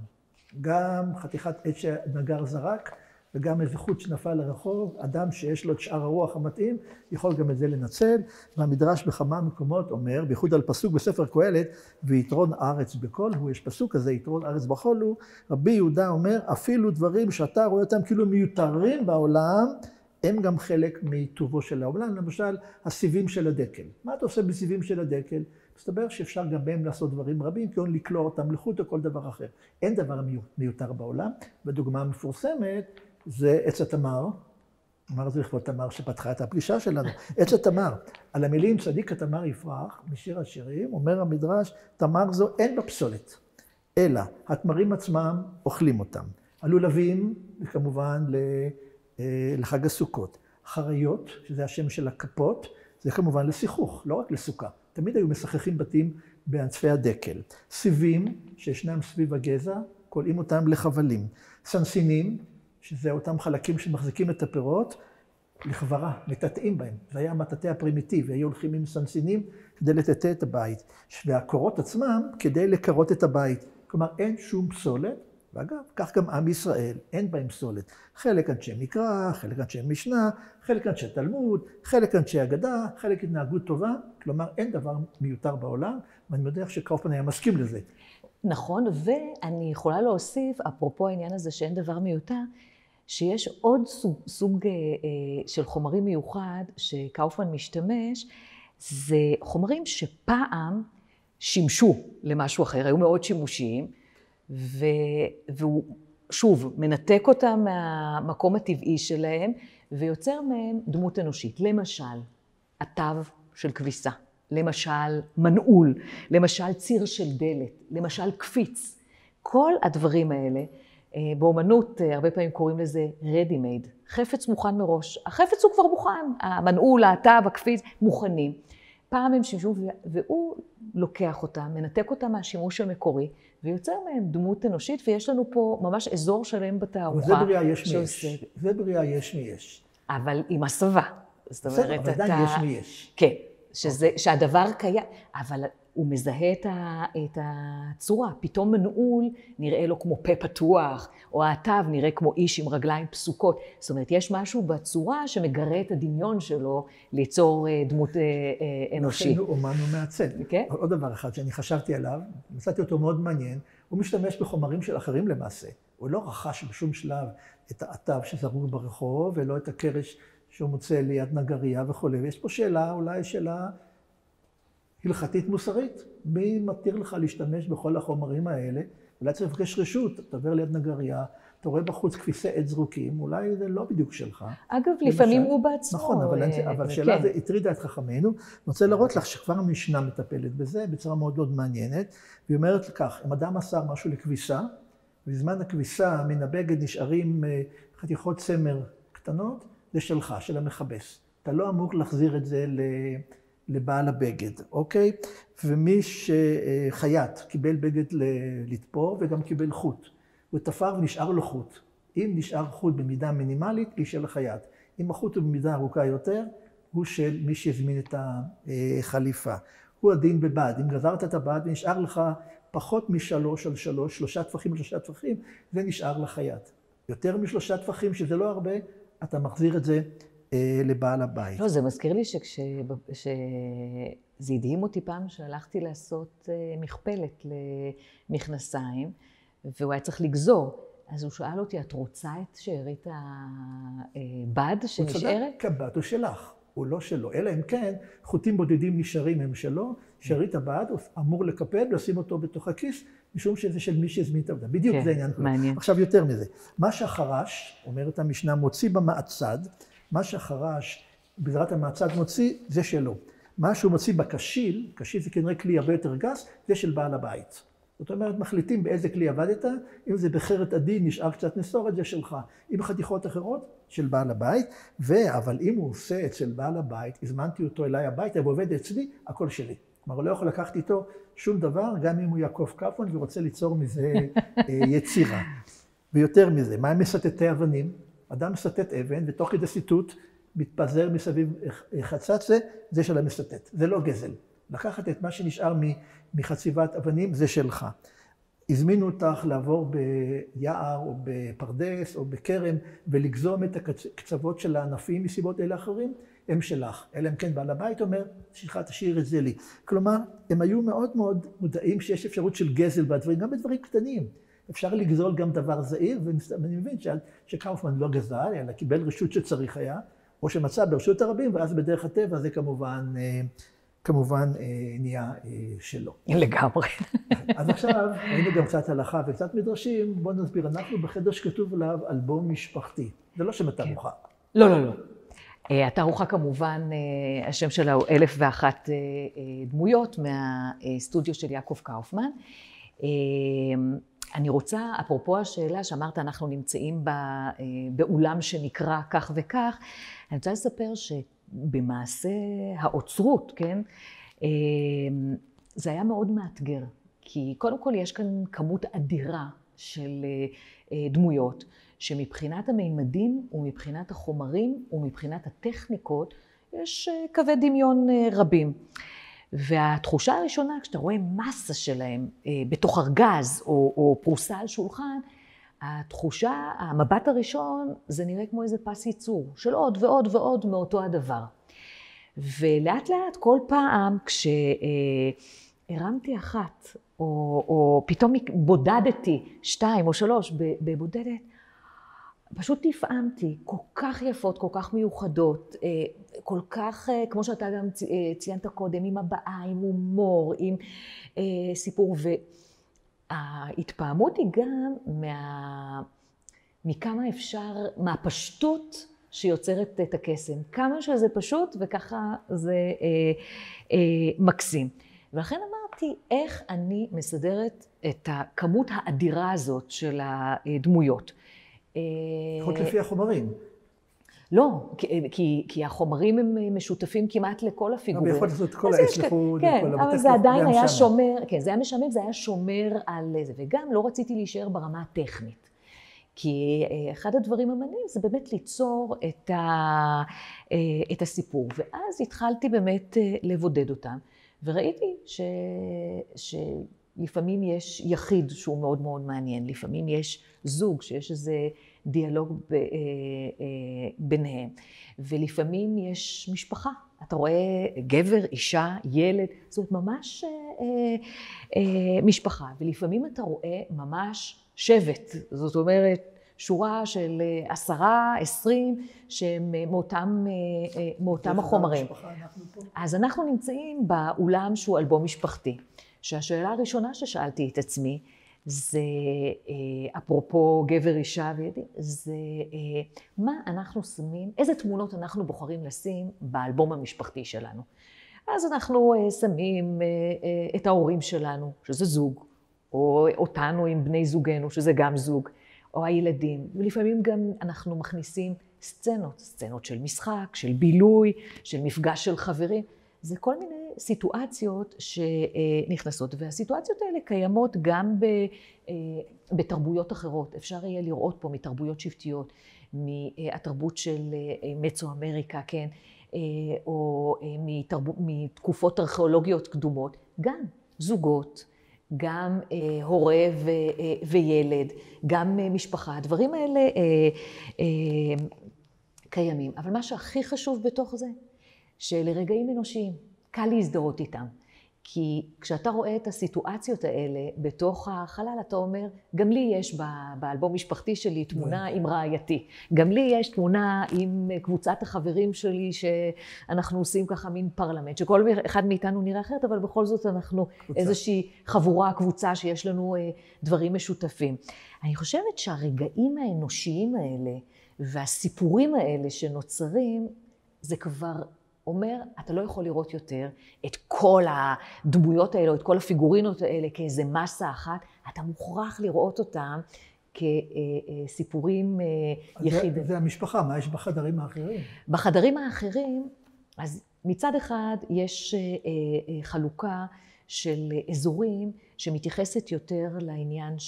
גם חתיכת עץ שנגר זרק, וגם איזה חוט שנפל לרחוב, אדם שיש לו את שאר הרוח המתאים, יכול גם את זה לנצל. והמדרש בכמה מקומות אומר, בייחוד על פסוק בספר קהלת, ויתרון הארץ בכל הוא, יש פסוק כזה, יתרון הארץ בכל הוא, רבי יהודה אומר, אפילו דברים שאתה רואה אותם כאילו מיותרים בעולם, הם גם חלק מטובו של העולם, למשל, הסיבים של הדקל. מה אתה עושה בסיבים של הדקל? מסתבר שאפשר גם בהם לעשות דברים רבים, כגון לקלוע אותם לחוט או כל דבר אחר. אין דבר מיותר בעולם, והדוגמה המפורסמת זה עץ התמר. אמר את זה לכבוד תמר שפתחה את הפגישה שלנו. עץ התמר, על המילים צדיק התמר יפרח, משיר השירים, אומר המדרש, תמר זו אין בה פסולת, אלא התמרים עצמם אוכלים אותם. הלולבים, וכמובן לחג הסוכות. חריות, שזה השם של הכפות, זה כמובן לשיחוך, לא רק לסוכה. תמיד היו משחחים בתים בענפי הדקל. סיבים, שישנם סביב הגזע, קולעים אותם לחבלים. סנסינים, שזה אותם חלקים שמחזיקים את הפירות, לחברה, מטאטאים בהם. זה היה המטאטא הפרימיטיבי, היו הולכים עם סנסינים כדי לטאטא את הבית. והקורות עצמם כדי לקרות את הבית. כלומר, אין שום פסולת, ואגב, כך גם עם ישראל, אין בהם פסולת. חלק אנשי מקרא, חלק אנשי משנה, חלק אנשי תלמוד, חלק אנשי אגדה, חלק התנהגות טובה. כלומר, אין דבר מיותר בעולם, ואני יודע שקאופמן היה מסכים לזה. נכון, ואני יכולה להוסיף, אפרופו העניין הזה שאין דבר מיותר, שיש עוד סוג של חומרים מיוחד שקאופמן משתמש, זה חומרים שפעם שימשו למשהו אחר, היו מאוד שימושיים, והוא שוב מנתק אותם מהמקום הטבעי שלהם, ויוצר מהם דמות אנושית. למשל, התו של כביסה, למשל מנעול, למשל ציר של דלת, למשל קפיץ. כל הדברים האלה, באומנות הרבה פעמים קוראים לזה ready made, חפץ מוכן מראש. החפץ הוא כבר מוכן, המנעול, התו, הקפיץ, מוכנים. פעם הם שימשו והוא לוקח אותם, מנתק אותם מהשימוש המקורי, ויוצר מהם דמות אנושית, ויש לנו פה ממש אזור שלם בתערוכה. זה בריאה יש מיש. זה בריאה יש מיש. אבל עם הסבה. זאת אומרת, אבל עדיין יש מיש. כן, שהדבר קיים, אבל הוא מזהה את הצורה. פתאום מנעול נראה לו כמו פה פתוח, או התו נראה כמו איש עם רגליים פסוקות. זאת אומרת, יש משהו בצורה שמגרה את הדמיון שלו ליצור דמות אנושית. לכן הוא אומן ומעצב. כן? עוד דבר אחד שאני חשבתי עליו, מצאתי אותו מאוד מעניין, הוא משתמש בחומרים של אחרים למעשה. הוא לא רכש בשום שלב את העטב שזרוק ברחוב, ולא את הקרש שהוא מוצא ליד נגריה וכו'. ויש פה שאלה, אולי שאלה הלכתית מוסרית. מי מתיר לך להשתמש בכל החומרים האלה? אולי צריך לבקש רשות, אתה עובר ליד נגריה, אתה רואה בחוץ כפיסי עץ זרוקים, אולי זה לא בדיוק שלך. אגב, לפעמים הוא בעצמו. נכון, אבל השאלה הזו הטרידה את חכמינו. אני רוצה להראות לך שכבר המשנה מטפלת בזה, בצורה מאוד מאוד מעניינת, והיא אומרת כך, אם אדם מסר משהו לכביסה, בזמן הכביסה מן הבגד נשארים חתיכות צמר קטנות, זה שלך, של המכבס. אתה לא אמור להחזיר את זה לבעל הבגד, אוקיי? ומי שחייט קיבל בגד לתפור וגם קיבל חוט. הוא תפר ונשאר לו חוט. אם נשאר חוט במידה מינימלית, היא של החייט. אם החוט הוא במידה ארוכה יותר, הוא של מי שהזמין את החליפה. הוא הדין בבד. אם גזרת את הבד ונשאר לך פחות משלוש על שלוש, 3 טפחים על 3 טפחים, זה נשאר לחייט. יותר מ3 טפחים, שזה לא הרבה, אתה מחזיר את זה לבעל הבית. לא, זה מזכיר לי שזה הדהים אותי פעם שהלכתי לעשות מכפלת למכנסיים, והוא היה צריך לגזור. אז הוא שאל אותי, את רוצה את שארית הבד שנשארת? הוא צודק, הבד הוא שלך, הוא לא שלו. אלא אם כן, חוטים בודדים נשארים הם שלו, שארית הבד הוא אמור לקפל ולשים אותו בתוך הכיס, משום שזה של מי שהזמין את העבודה. בדיוק זה העניין. מעניין. עכשיו יותר מזה. מה שהחרש, אומרת המשנה, מוציא במעצד, מה שהחרש בעזרת המעצד מוציא, זה שלו. מה שהוא מוציא בקשיל, קשיל זה כנראה כלי הרבה יותר גס, זה של בעל הבית. זאת אומרת, מחליטים באיזה כלי עבדת, אם זה בחרת עדין, נשאר קצת נסורת, זה שלך. אם חתיכות אחרות, של בעל הבית, אבל אם הוא עושה אצל בעל הבית, הזמנתי אותו אליי הביתה, והוא עובד אצלי, הכל שלי. כלומר, הוא לא יכול לקחת איתו שום דבר, גם אם הוא יעקב קפון ורוצה ליצור מזה יצירה. ויותר מזה, מה הם מסתתי אבנים? אדם מסתת אבן, ותוך כדי סיטוט מתפזר מסביב חצץ, זה של המסתת, זה לא גזל. לקחת את מה שנשאר מחציבת אבנים, זה שלך. הזמינו אותך לעבור ביער או בפרדס או בכרם, ולגזום את הקצוות של הענפים מסיבות אלה אחרים, הם שלך. אלא אם כן בעל הבית אומר, תשאיר את זה לי. כלומר, הם היו מאוד מאוד מודעים שיש אפשרות של גזל בדברים, גם בדברים קטנים. אפשר לגזול גם דבר זעיר, ואני מבין שקאופמן לא גזל, אלא קיבל רשות שצריך היה, או שמצא ברשות הרבים, ואז בדרך הטבע זה כמובן נהיה שלו. לגמרי. אז עכשיו, היינו גם קצת הלכה וקצת מדרשים, בואו נסביר, אנחנו בחדר שכתוב עליו אלבום משפחתי. זה לא שם התערוכה. לא, לא, לא. התערוכה כמובן, השם שלה הוא 1001 דמויות מהסטודיו של יעקב קאופמן. אני רוצה, אפרופו השאלה שאמרת, אנחנו נמצאים באולם שנקרא כך וכך, אני רוצה לספר שבמעשה האוצרות, כן, זה היה מאוד מאתגר, כי קודם כל יש כאן כמות אדירה של דמויות, שמבחינת המימדים ומבחינת החומרים ומבחינת הטכניקות, יש קווי דמיון רבים. והתחושה הראשונה, כשאתה רואה מסה שלהם בתוך ארגז או פרוסה על שולחן, התחושה, המבט הראשון, זה נראה כמו איזה פס ייצור, של עוד ועוד ועוד מאותו הדבר. ולאט לאט, כל פעם, כשהרמתי אחת, או פתאום בודדתי 2 או 3 בבודדת, פשוט נפעמתי, כל כך יפות, כל כך מיוחדות, כל כך, כמו שאתה גם ציינת קודם, עם הבעה, עם הומור, עם סיפור, וההתפעמות היא גם מכמה אפשר, מהפשטות שיוצרת את הקסם. כמה שזה פשוט וככה זה מקסים. ולכן אמרתי, איך אני מסדרת את הכמות האדירה הזאת של הדמויות. לפחות לפי החומרים. לא, כי החומרים הם משותפים כמעט לכל הפיגורים. אבל יכול לעשות כל האסלחות, כן, אבל זה עדיין היה שומר, כן, זה היה משמם, זה היה שומר על זה, וגם לא רציתי להישאר ברמה הטכנית. כי אחד הדברים המעניינים זה באמת ליצור את הסיפור, ואז התחלתי באמת לבודד אותם, וראיתי שלפעמים יש יחיד שהוא מאוד מאוד מעניין, לפעמים יש זוג שיש איזה דיאלוג ביניהם, ולפעמים יש משפחה. אתה רואה גבר, אישה, ילד, זאת ממש משפחה, ולפעמים אתה רואה ממש שבט, זאת אומרת שורה של 10, 20 שהם מאותם החומרים. אז אנחנו נמצאים באולם שהוא אלבום משפחתי, שהשאלה הראשונה ששאלתי את עצמי, זה אפרופו גבר, אישה וילדים, זה מה אנחנו שמים, איזה תמונות אנחנו בוחרים לשים באלבום המשפחתי שלנו. אז אנחנו שמים את ההורים שלנו, שזה זוג, או אותנו עם בני זוגנו, שזה גם זוג, או הילדים. ולפעמים גם אנחנו מכניסים סצנות של משחק, של בילוי, של מפגש של חברים. זה כל מיני סיטואציות שנכנסות, והסיטואציות האלה קיימות גם בתרבויות אחרות. אפשר יהיה לראות פה מתרבויות שבטיות, מהתרבות של מצו אמריקה, כן, או מתקופות ארכיאולוגיות קדומות, גם זוגות, גם הורה וילד, גם משפחה. הדברים האלה קיימים. אבל מה שהכי חשוב בתוך זה, שלרגעים אנושיים קל להזדהות איתם. כי כשאתה רואה את הסיטואציות האלה בתוך החלל, אתה אומר, גם לי יש באלבום משפחתי שלי תמונה עם רעייתי. גם לי יש תמונה עם קבוצת החברים שלי שאנחנו עושים ככה מין פרלמנט, שכל אחד מאיתנו נראה אחרת, אבל בכל זאת אנחנו איזושהי חבורה, קבוצה שיש לנו דברים משותפים. אני חושבת שהרגעים האנושיים האלה והסיפורים האלה שנוצרים, זה כבר אומר, אתה לא יכול לראות יותר את כל הדמויות האלה, או את כל הפיגורינות האלה כאיזה מסה אחת, אתה מוכרח לראות אותם כסיפורים יחידים. זה המשפחה, מה יש בחדרים האחרים? בחדרים האחרים, אז מצד אחד יש חלוקה של אזורים שמתייחסת יותר לעניין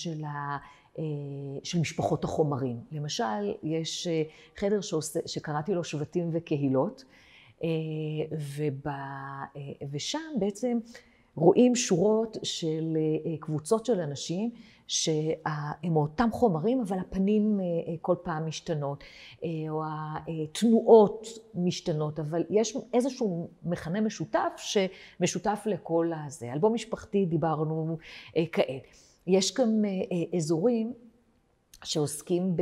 של משפחות החומרים. למשל, יש חדר שקראתי לו שבטים וקהילות, ושם בעצם רואים שורות של קבוצות של אנשים שהם אותם חומרים, אבל הפנים כל פעם משתנות, או התנועות משתנות, אבל יש איזשהו מכנה משותף שמשותף לכל הזה. אלבום משפחתי דיברנו כעת. יש גם אזורים שעוסקים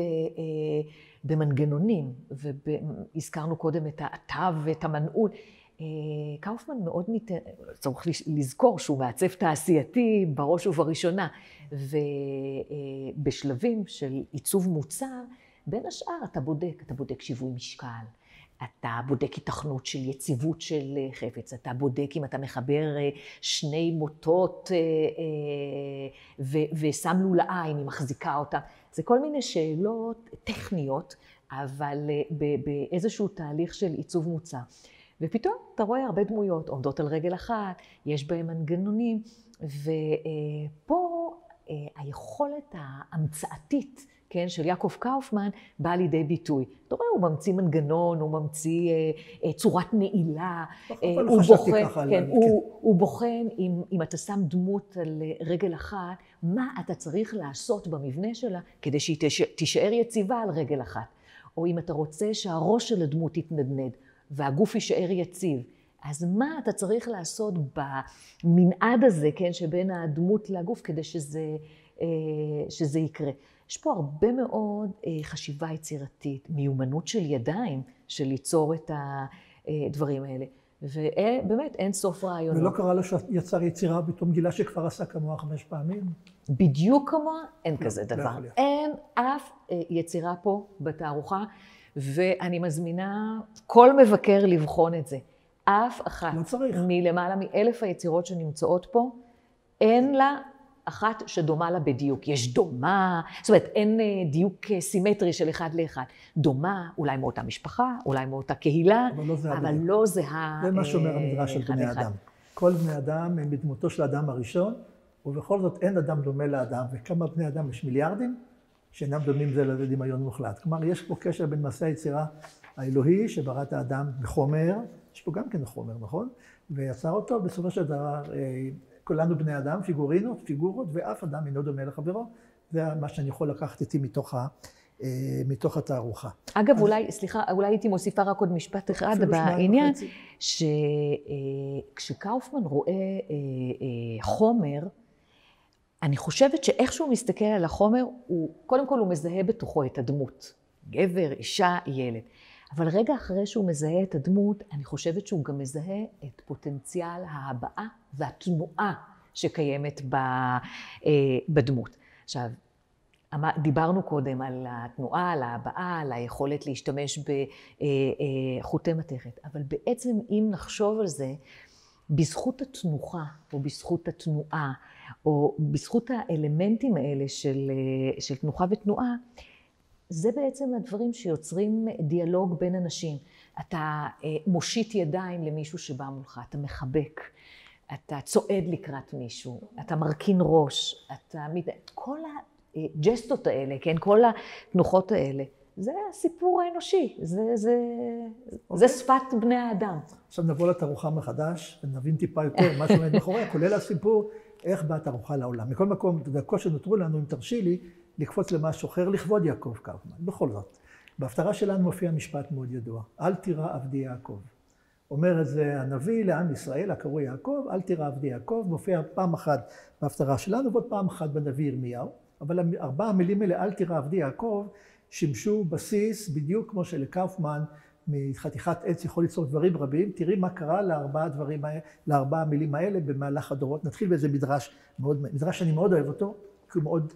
במנגנונים, והזכרנו קודם את האטב ואת המנעול. קאופמן מאוד צריך לזכור שהוא מעצב תעשייתי בראש ובראשונה, ובשלבים של עיצוב מוצר, בין השאר אתה בודק שיווי משקל, אתה בודק היתכנות של יציבות של חפץ, אתה בודק אם אתה מחבר שני מוטות ושם לולאה, אם היא מחזיקה אותה. זה כל מיני שאלות טכניות, אבל באיזשהו תהליך של עיצוב מוצר. ופתאום אתה רואה הרבה דמויות עומדות על רגל אחת, יש בהם מנגנונים, ופה היכולת ההמצאתית, כן, של יעקב קאופמן באה לידי ביטוי. אתה רואה, הוא ממציא מנגנון, הוא ממציא צורת נעילה, הוא בוחן אם אתה שם דמות על רגל אחת, מה אתה צריך לעשות במבנה שלה כדי שהיא תישאר יציבה על רגל אחת. או אם אתה רוצה שהראש של הדמות יתנדנד והגוף יישאר יציב, אז מה אתה צריך לעשות במנעד הזה, כן, שבין הדמות לגוף כדי שזה יקרה. יש פה הרבה מאוד חשיבה יצירתית, מיומנות של ידיים, של ליצור את הדברים האלה. ובאמת אין סוף רעיונות. ולא קרה לו שיצר יצירה, פתאום גילה שכבר עשה כמוה 5 פעמים? בדיוק כמוה, אין כזה דבר. אין אף יצירה פה בתערוכה, ואני מזמינה כל מבקר לבחון את זה. אף אחת לא צריך. מלמעלה מ1,000 היצירות שנמצאות פה, אין לה אחת שדומה לה בדיוק. יש דומה, זאת אומרת, אין דיוק סימטרי של אחד לאחד. דומה, אולי מאותה משפחה, אולי מאותה קהילה, אבל לא זהה. זה מה שאומר המדרש של בני אדם. כל בני אדם הם בדמותו של האדם הראשון, ובכל זאת אין אדם דומה לאדם, וכמה בני אדם יש מיליארדים, שאינם דומים זה לדמיון מוחלט. כלומר, יש פה קשר בין מעשה היצירה האלוהי, שברא את האדם מחומר, יש פה גם כן חומר, נכון? ויצר אותו, בסופו של דבר, כולנו בני אדם, פיגורות, ואף אדם אינו דומה לחברו. זה מה שאני יכול לקחת איתי מתוך התערוכה. אגב, אולי הייתי מוסיפה רק עוד משפט אחד בעניין, שכשקאופמן רואה חומר, אני חושבת שאיך שהוא מסתכל על החומר, קודם כל הוא מזהה בתוכו את הדמות. גבר, אישה, ילד. אבל רגע אחרי שהוא מזהה את הדמות, אני חושבת שהוא גם מזהה את פוטנציאל ההבעה והתנועה שקיימת בדמות. עכשיו, דיברנו קודם על התנועה, על ההבעה, על היכולת להשתמש בחוטי מתכת, אבל בעצם אם נחשוב על זה, בזכות התנוחה או בזכות התנועה, או בזכות האלמנטים האלה של תנוחה ותנועה, זה בעצם הדברים שיוצרים דיאלוג בין אנשים. אתה מושיט ידיים למישהו שבא מולך, אתה מחבק, אתה צועד לקראת מישהו, אתה מרכין ראש, כל הג'סטות האלה, כן, כל התנוחות האלה, זה הסיפור האנושי, זה שפת בני האדם. עכשיו נבוא לתערוכה מחדש, ונבין טיפה יותר מה שעומד מאחוריה, כולל הסיפור איך באה התערוכה לעולם. מכל מקום, את הדקות שנותרו לנו, אם תרשי לי, לקפוץ למשהו אחר, לכבוד יעקב קאופמן. בכל זאת, בהפטרה שלנו מופיע משפט מאוד ידוע, אל תירא עבדי יעקב. אומר את זה הנביא לעם ישראל, הקרוי יעקב, אל תירא עבדי יעקב, מופיע פעם אחת בהפטרה שלנו, ועוד פעם אחת בנביא ירמיהו, אבל 4 המילים האלה, אל תירא עבדי יעקב, שימשו בסיס בדיוק כמו שלקאופמן מחתיכת עץ יכול ליצור דברים רבים. תראי מה קרה לארבע המילים האלה במהלך הדורות. נתחיל באיזה מדרש שאני מאוד אוהב אותו, כי הוא מאוד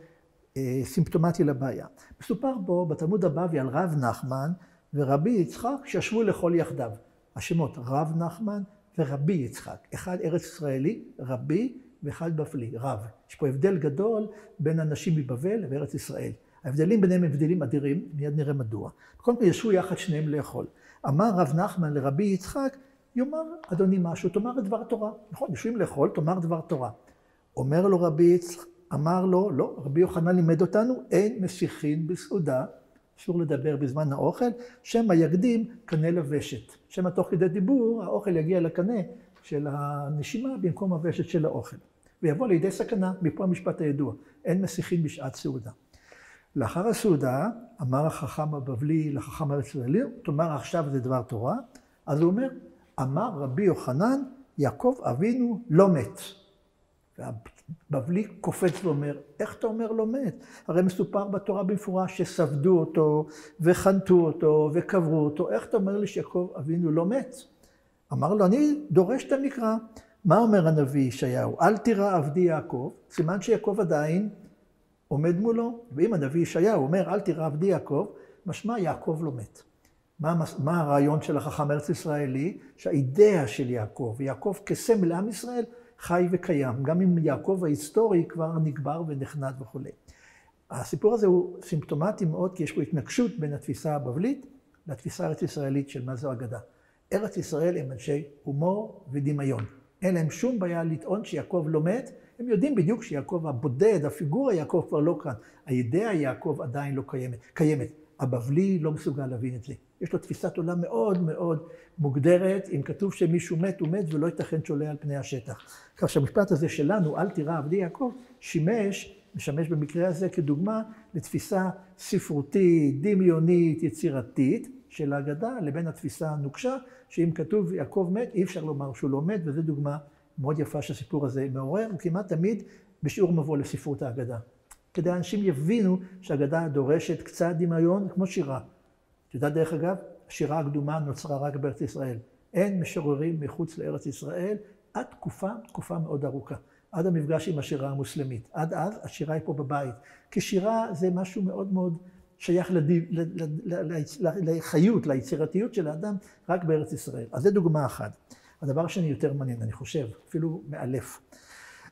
סימפטומטי לבעיה. מסופר בו בתלמוד הבבלי על רב נחמן ורבי יצחק שישבו לאכול יחדיו. השמות רב נחמן ורבי יצחק. אחד ארץ ישראלי, רבי, ואחד בבלי, רב. יש פה הבדל גדול בין אנשים מבבל וארץ ישראל. ההבדלים ביניהם הם הבדלים אדירים, מיד נראה מדוע. בכל מקרה ישבו יחד שניהם לאכול. אמר רב נחמן לרבי יצחק, יאמר אדוני משהו, תאמר את דבר תורה. נכון, יושבים לאכול, תאמר דבר תורה. אומר לו רבי יצחק, אמר לו, לא, רבי יוחנן לימד אותנו, אין משיחין בסעודה, אסור לדבר בזמן האוכל, שמא יקדים קנה לוושת. שמא תוך כדי דיבור, האוכל יגיע לקנה של הנשימה במקום הוושת של האוכל. ויבוא לידי סכנה, מפה המשפט הידוע, אין משיחין בשעת סעודה. לאחר הסעודה, אמר החכם הבבלי לחכם הישראלי, תאמר עכשיו זה דבר תורה, אז הוא אומר, אמר רבי יוחנן, יעקב אבינו לא מת. והבבלי קופץ ואומר, איך אתה אומר לא מת? הרי מסופר בתורה במפורש שספדו אותו, וחנתו אותו, וקברו אותו, איך אתה אומר לי שיעקב אבינו לא מת? אמר לו, אני דורש את המקרא. מה אומר הנביא ישעיהו? אל תירא עבדי יעקב, סימן שיעקב עדיין עומד מולו, ואם הנביא ישעיהו אומר, אל תירא עבדי יעקב, משמע יעקב לא מת. מה הרעיון של החכם ארץ ישראלי? שהאידאה של יעקב, ויעקב כסמל לעם ישראל, חי וקיים, גם אם יעקב ההיסטורי כבר נגבר ונחנד וכו'. הסיפור הזה הוא סימפטומטי מאוד, כי יש פה התנגשות בין התפיסה הבבלית לתפיסה הארץ ישראלית של מה זו אגדה. ארץ ישראל הם אנשי הומור ודמיון. אין להם שום בעיה לטעון שיעקב לא מת, הם יודעים בדיוק שיעקב הבודד, הפיגורה יעקב כבר לא כאן. האידאה יעקב עדיין לא קיימת. הבבלי לא מסוגל להבין את זה. יש לו תפיסת עולם מאוד מאוד מוגדרת, אם כתוב שמישהו מת, הוא מת ולא ייתכן שעולה על פני השטח. כך שהמשפט הזה שלנו, אל תירא עבדי יעקב, משמש במקרה הזה כדוגמה לתפיסה ספרותית, דמיונית, יצירתית של האגדה, לבין התפיסה הנוקשה, שאם כתוב יעקב מת, אי אפשר לומר שהוא לא מת, וזו דוגמה מאוד יפה שהסיפור הזה מעורר, וכמעט תמיד בשיעור מבוא לספרות האגדה. כדי אנשים יבינו שהאגדה דורשת קצת דמיון כמו שירה. את יודעת דרך אגב, השירה הקדומה נוצרה רק בארץ ישראל. אין משוררים מחוץ לארץ ישראל עד תקופה מאוד ארוכה. עד המפגש עם השירה המוסלמית. עד אז השירה היא פה בבית. כי שירה זה משהו מאוד מאוד שייך לחיות, ליצירתיות של האדם, רק בארץ ישראל. אז זו דוגמה אחת. הדבר השני יותר מעניין, אני חושב, אפילו מאלף.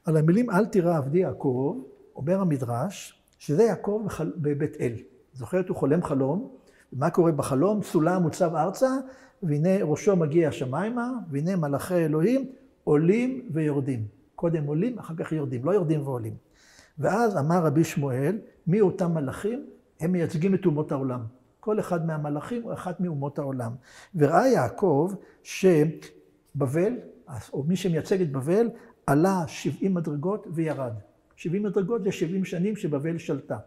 על המילים אל תירא עבדי יעקב, אומר המדרש, שזה יעקב בבית אל. זוכרת, הוא חולם חלום, ומה קורה בחלום? סולם מוצב ארצה, והנה ראשו מגיע השמיימה, והנה מלאכי אלוהים עולים ויורדים. קודם עולים, אחר כך יורדים, לא יורדים ועולים. ואז אמר רבי שמואל, מי אותם מלאכים? הם מייצגים את אומות העולם. כל אחד מהמלאכים הוא אחד מאומות העולם. וראה יעקב שבבל, או מי שמייצג את בבל, עלה 70 מדרגות וירד. 70 מדרגות זה 70 שנים שבבל שלטה.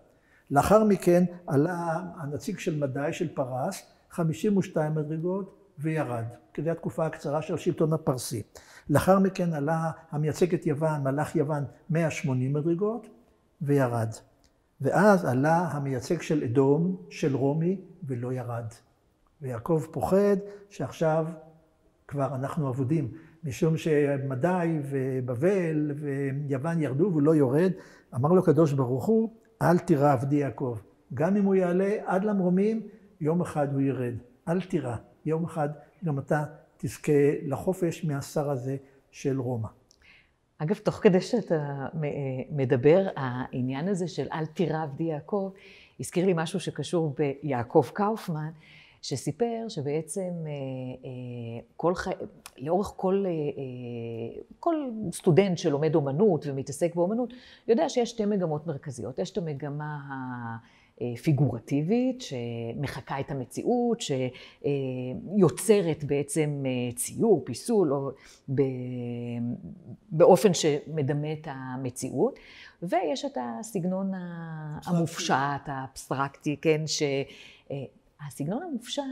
לאחר מכן עלה הנציג של מדי, של פרס, 52 מדרגות וירד. כדי התקופה הקצרה של השלטון הפרסי. לאחר מכן עלה המייצג את יוון, מלאך יוון, 180 מדרגות וירד. ואז עלה המייצג של אדום, של רומי, ולא ירד. ויעקב פוחד שעכשיו כבר אנחנו עבודים, משום שמדי ובבל ויוון ירדו ולא יורד. אמר לו הקדוש ברוך הוא, אל תירא עבדי יעקב. גם אם הוא יעלה עד למרומים, יום אחד הוא ירד. אל תירא. יום אחד גם אתה תזכה לחופש מהשר הזה של רומא. אגב, תוך כדי שאתה מדבר, העניין הזה של אל תירא עבדי יעקב, הזכיר לי משהו שקשור ביעקב קאופמן, שסיפר שבעצם לאורך כל סטודנט שלומד אומנות ומתעסק באומנות, יודע שיש שתי מגמות מרכזיות. יש את המגמה פיגורטיבית, שמחקה את המציאות, שיוצרת בעצם ציור, פיסול, או באופן שמדמה את המציאות. ויש את הסגנון המופשט, האבסטרקטי, כן, שהסגנון המופשט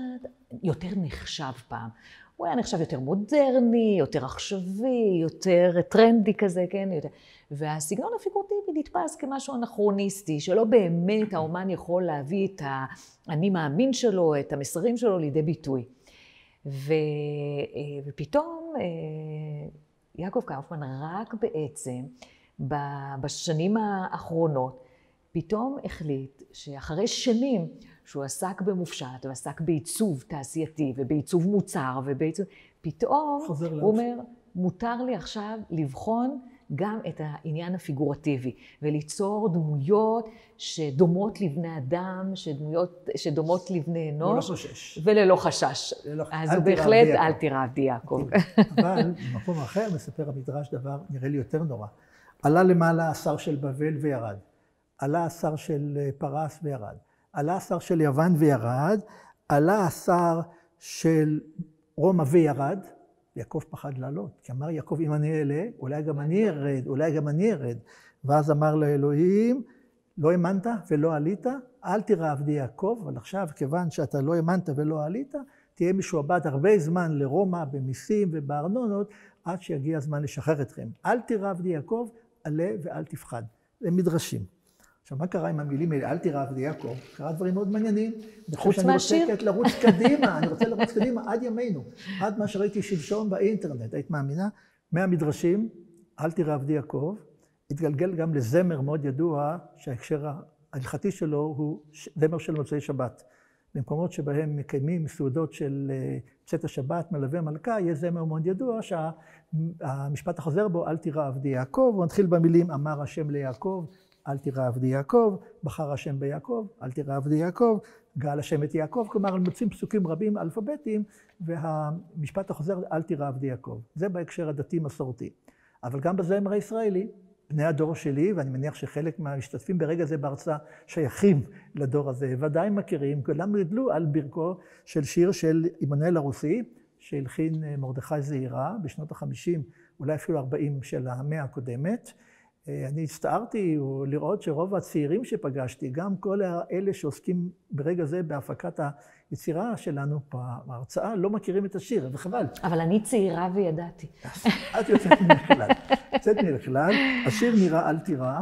יותר נחשב פעם. הוא היה נחשב יותר מודרני, יותר עכשווי, יותר טרנדי כזה, כן? והסגנון הפיגורטיבי נתפס כמשהו אנכרוניסטי, שלא באמת האומן יכול להביא את האני מאמין שלו, את המסרים שלו לידי ביטוי. ופתאום יעקב קאופמן רק בעצם בשנים האחרונות, פתאום החליט שאחרי שנים שהוא עסק במופשט ועסק בעיצוב תעשייתי ובעיצוב מוצר פתאום הוא אומר, מותר לי עכשיו לבחון גם את העניין הפיגורטיבי וליצור דמויות שדומות לבני אדם, שדומות לבני אנוש וללא חשש. אז הוא בהחלט אל תירא עבדי יעקב. אבל במקום אחר מספר המדרש דבר נראה לי יותר נורא. עלה למעלה השר של בבל וירד. עלה השר של פרס וירד. עלה השר של יוון וירד. עלה השר של רומא וירד. יעקב פחד לעלות, כי אמר יעקב, אם אני אעלה, אולי גם אני ארד, אולי גם אני ארד. ואז אמר לאלוהים, לא האמנת ולא עלית, אל תירא עבדי יעקב, אבל עכשיו, כיוון שאתה לא האמנת ולא עלית, תהיה משועבד הרבה זמן לרומא במיסים ובארנונות, עד שיגיע הזמן לשחרר אתכם. אל תירא עבדי יעקב, עלה ואל תפחד. זה מדרשים. עכשיו, מה קרה עם המילים האלה? אל תירא עבדי יעקב. קרה דברים מאוד מעניינים. חוץ מהשיר? אני רוצה לרוץ קדימה, אני רוצה לרוץ קדימה עד ימינו. עד מה שראיתי שלשום באינטרנט. היית מאמינה? מהמדרשים, אל תירא עבדי יעקב, התגלגל גם לזמר מאוד ידוע, שההקשר ההלכתי שלו הוא זמר של מוצאי שבת. במקומות שבהם מקיימים סעודות של צאת השבת, מלווה מלכה, יש זמר מאוד ידוע שהמשפט החוזר בו, אל תירא עבדי יעקב, הוא מתחיל במילים, אמר השם ליעקב, אל תירא עבדי יעקב, בחר השם ביעקב, אל תירא עבדי יעקב, גאל השם את יעקב, כלומר, מוצאים פסוקים רבים אלפביתיים, והמשפט החוזר, אל תירא עבדי יעקב. זה בהקשר הדתי-מסורתי. אבל גם בזמר הישראלי, בני הדור שלי, ואני מניח שחלק מהמשתתפים ברגע זה בהרצאה שייכים לדור הזה, ודאי מכירים, כולם גדלו על ברכו של שיר של עמנואל הרוסי, שהלחין מרדכי זעירא בשנות ה-50, אולי אפילו 40 של המאה הקודמת. אני הצטערתי לראות שרוב הצעירים שפגשתי, גם כל אלה שעוסקים ברגע זה בהפקת היצירה שלנו בהרצאה, לא מכירים את השיר, וחבל. אבל אני צעירה וידעתי. את יוצאת מן הכלל. יוצאת מן הכלל. השיר נראה אל תירא,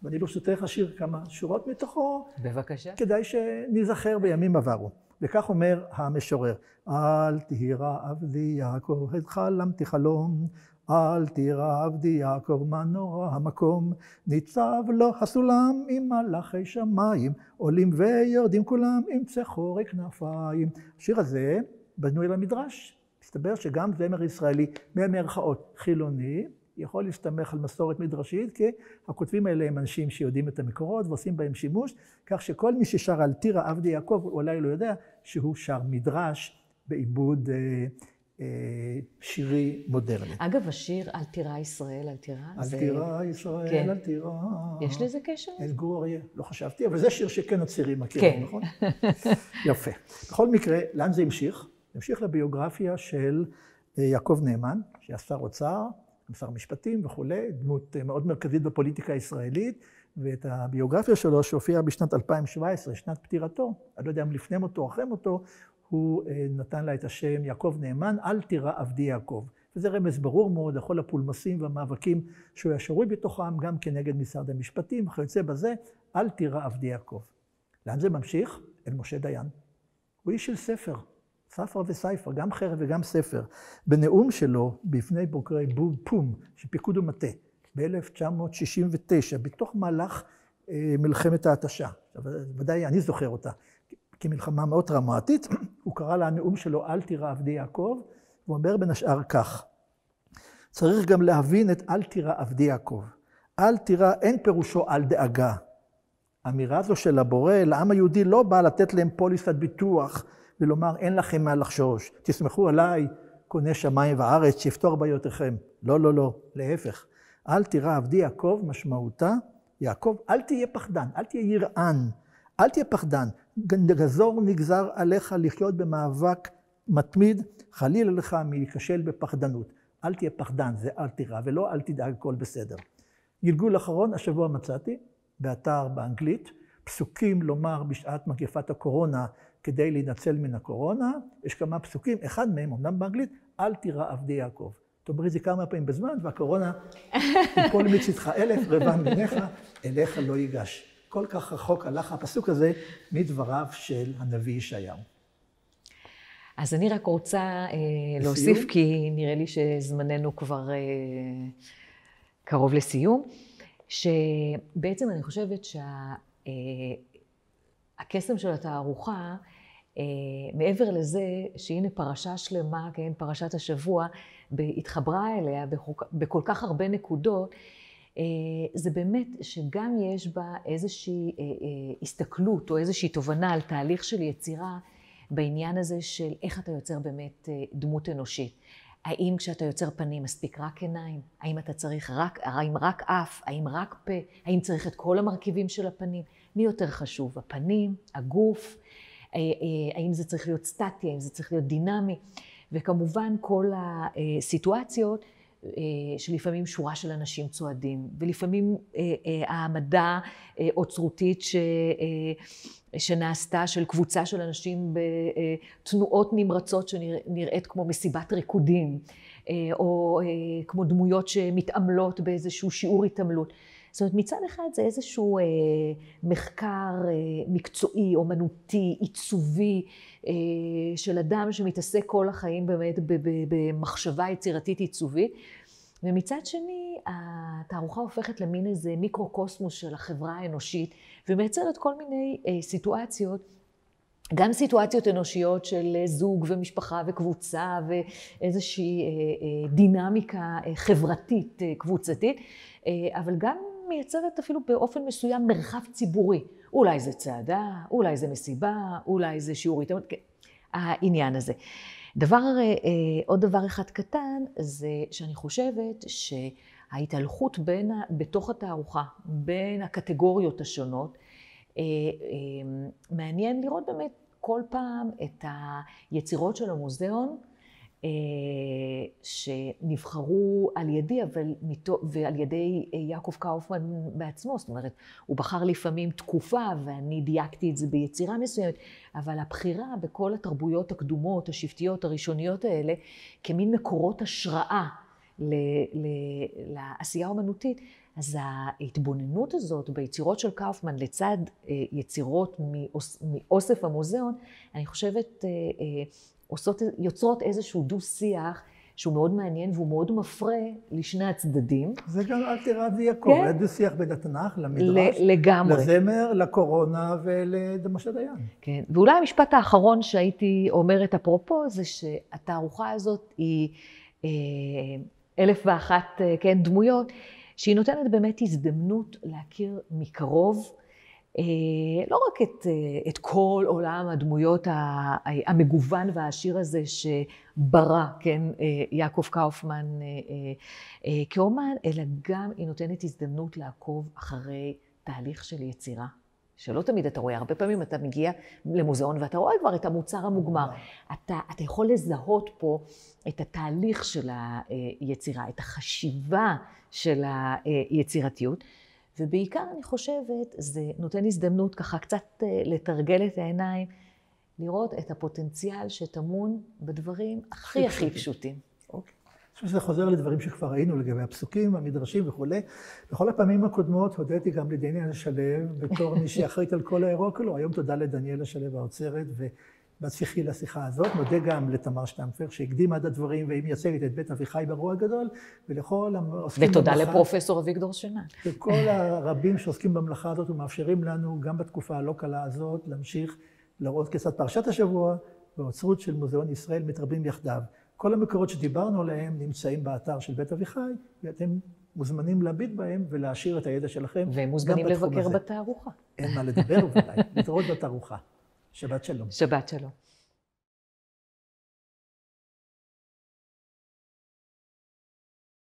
ואני ברשותך אשיר כמה שורות מתוכו. בבקשה. כדאי שניזכר בימים עברו. וכך אומר המשורר, אל תירא עבדי יעקב, חלמתי חלום, אל תירא עבדי יעקב מה נורא המקום, ניצב לו הסולם עם מלאכי שמיים, עולים ויורדים כולם עם צחורי כנפיים. השיר הזה בנוי למדרש. מסתבר שגם זמר ישראלי, במרכאות חילוני, יכול להסתמך על מסורת מדרשית, כי הכותבים האלה הם אנשים שיודעים את המקורות ועושים בהם שימוש, כך שכל מי ששר אל תירא עבדי יעקב, אולי לא יודע שהוא שר מדרש בעיבוד שירי מודרני. אגב, השיר אל תירא ישראל, אל תירא. אל תירא ישראל, כן. אל תירא. יש לזה קשר? אין גור אריה, לא חשבתי, אבל זה שיר שכן הצעירים מכירים, כן. נכון? יפה. בכל מקרה, לאן זה המשיך? המשיך לביוגרפיה של יעקב נאמן, שהיה שר אוצר, שר משפטים וכולי, דמות מאוד מרכזית בפוליטיקה הישראלית, ואת הביוגרפיה שלו שהופיעה בשנת 2017, שנת פטירתו, אני לא יודע אם לפני מותו או אחרי מותו, הוא נתן לה את השם יעקב נאמן, אל תירא עבדי יעקב. וזה רמז ברור מאוד לכל הפולמסים והמאבקים שהוא היה שרוי בתוכם, גם כנגד משרד המשפטים, וכיוצא בזה, אל תירא עבדי יעקב. לאן זה ממשיך? אל משה דיין. הוא איש של ספר, ספר וסייפר, גם חרב וגם ספר. בנאום שלו, בפני בוגרי פום, שפיקוד ומטה, ב-1969, בתוך מהלך מלחמת ההתשה. ודאי אני זוכר אותה. כמלחמה מאוד דרמטית, הוא קרא לנאום שלו, אל תירא עבדי יעקב, והוא אומר בין השאר כך, צריך גם להבין את אל תירא עבדי יעקב. אל תירא אין פירושו אל דאגה. האמירה הזו של הבורא, לעם היהודי לא בא לתת להם פוליסת ביטוח, ולומר אין לכם מה לחשוש, תסמכו עליי, קונה שמיים וארץ, שיפתור בעיותיכם. לא, לא, לא, להפך. אל תירא עבדי יעקב, משמעותה, יעקב, אל תהיה פחדן, אל תהיה ירען, אל תהיה פחדן. גזור נגזר עליך לחיות במאבק מתמיד, חלילה לך מלהיכשל בפחדנות. אל תהיה פחדן, זה אל תירא, ולא אל תדאג, הכל בסדר. גלגול אחרון, השבוע מצאתי, באתר באנגלית, פסוקים לומר בשעת מגפת הקורונה, כדי להינצל מן הקורונה, יש כמה פסוקים, אחד מהם, אמנם באנגלית, אל תירא עבדי יעקב. תאמרי זה כמה פעמים בזמן, והקורונה, יפול מצדך 1000 רבע ממך, אליך לא ייגש. כל כך רחוק הלך הפסוק הזה מדבריו של הנביא ישעיהו. אז אני רק רוצה להוסיף, כי נראה לי שזמננו כבר קרוב לסיום, שבעצם אני חושבת שהקסם של התערוכה, מעבר לזה שהנה פרשה שלמה, כן, פרשת השבוע, התחברה אליה בכל כך הרבה נקודות, זה באמת שגם יש בה איזושהי הסתכלות או איזושהי תובנה על תהליך של יצירה בעניין הזה של איך אתה יוצר באמת דמות אנושית. האם כשאתה יוצר פנים מספיק רק עיניים? האם אתה צריך רק אף? האם רק פה? האם צריך את כל המרכיבים של הפנים? מי יותר חשוב? הפנים, הגוף? האם זה צריך להיות סטטי? האם זה צריך להיות דינמי? וכמובן כל הסיטואציות שלפעמים שורה של אנשים צועדים, ולפעמים העמדה אוצרותית שנעשתה של קבוצה של אנשים בתנועות נמרצות שנראית כמו מסיבת ריקודים, או כמו דמויות שמתעמלות באיזשהו שיעור התעמלות. זאת אומרת, מצד אחד זה איזשהו מחקר מקצועי, אומנותי, עיצובי, של אדם שמתעסק כל החיים באמת במחשבה יצירתית עיצובית. ומצד שני, התערוכה הופכת למין איזה מיקרו-קוסמוס של החברה האנושית, ומייצרת כל מיני סיטואציות, גם סיטואציות אנושיות של זוג ומשפחה וקבוצה, ואיזושהי דינמיקה חברתית קבוצתית, אבל גם מייצרת אפילו באופן מסוים מרחב ציבורי. אולי זה צעדה, אולי זה מסיבה, אולי זה שיעור התעמלות, העניין הזה. עוד דבר אחד קטן, זה שאני חושבת שההתהלכות בתוך התערוכה, בין הקטגוריות השונות, מעניין לראות באמת כל פעם את היצירות של המוזיאון, שנבחרו על ידי ועל ידי יעקב קאופמן בעצמו, זאת אומרת, הוא בחר לפעמים תקופה ואני דייקתי את זה ביצירה מסוימת, אבל הבחירה בכל התרבויות הקדומות, השבטיות, הראשוניות האלה, כמין מקורות השראה לעשייה אומנותית, אז ההתבוננות הזאת ביצירות של קאופמן לצד יצירות מאוסף המוזיאון, אני חושבת, יוצרות איזשהו דו-שיח שהוא מאוד מעניין והוא מאוד מפרה לשני הצדדים. זה גם אל תירא ויעקב, כן. היה דו-שיח בין התנ"ך למדרש, לגמרי. לזמר, לקורונה ולמשה דיין. כן, ואולי המשפט האחרון שהייתי אומרת אפרופו, זה שהתערוכה הזאת היא 1001 כן, דמויות, שהיא נותנת באמת הזדמנות להכיר מקרוב, לא רק את כל עולם הדמויות המגוון והעשיר הזה שברא, כן, יעקב קאופמן כאומן, אלא גם היא נותנת הזדמנות לעקוב אחרי תהליך של יצירה. שלא תמיד אתה רואה, הרבה פעמים אתה מגיע למוזיאון ואתה רואה כבר את המוצר המוגמר. אתה יכול לזהות פה את התהליך של היצירה, את החשיבה של היצירתיות, ובעיקר אני חושבת, זה נותן הזדמנות ככה קצת לתרגל את העיניים, לראות את הפוטנציאל שטמון בדברים הכי פשוטים. אוקיי. אני חושב שזה חוזר לדברים שכבר ראינו לגבי הפסוקים, המדרשים וכו'. בכל הפעמים הקודמות הודיתי גם לדניאלה שלו, בתור מי שאחראית על כל האירוע כולו. היום תודה לדניאלה שלו האוצרת, ובהצליחי לשיחה הזאת. מודה גם לתמר שטמפר, שהקדים עד הדברים, והיא מייצגת את בית אביחי באירוע הגדול, ולכל העוסקים במלאכה. ותודה לפרופסור אביגדור שינן. וכל הרבים שעוסקים במלאכה הזאת, ומאפשרים לנו, גם בתקופה הלא קלה הזאת, להמשיך לראות כיצד פרשת השבוע, והאוצרות של מוזיאון ישראל מתרבים יחדיו. כל המקורות שדיברנו עליהם נמצאים באתר של בית אביחי, ואתם מוזמנים להביט בהם ולהעשיר את הידע שלכם. והם מוזמנים לבקר בתערוכה. אין מה לדבר, ודאי, להתראות בתערוכה. שבת שלום. שבת שלום.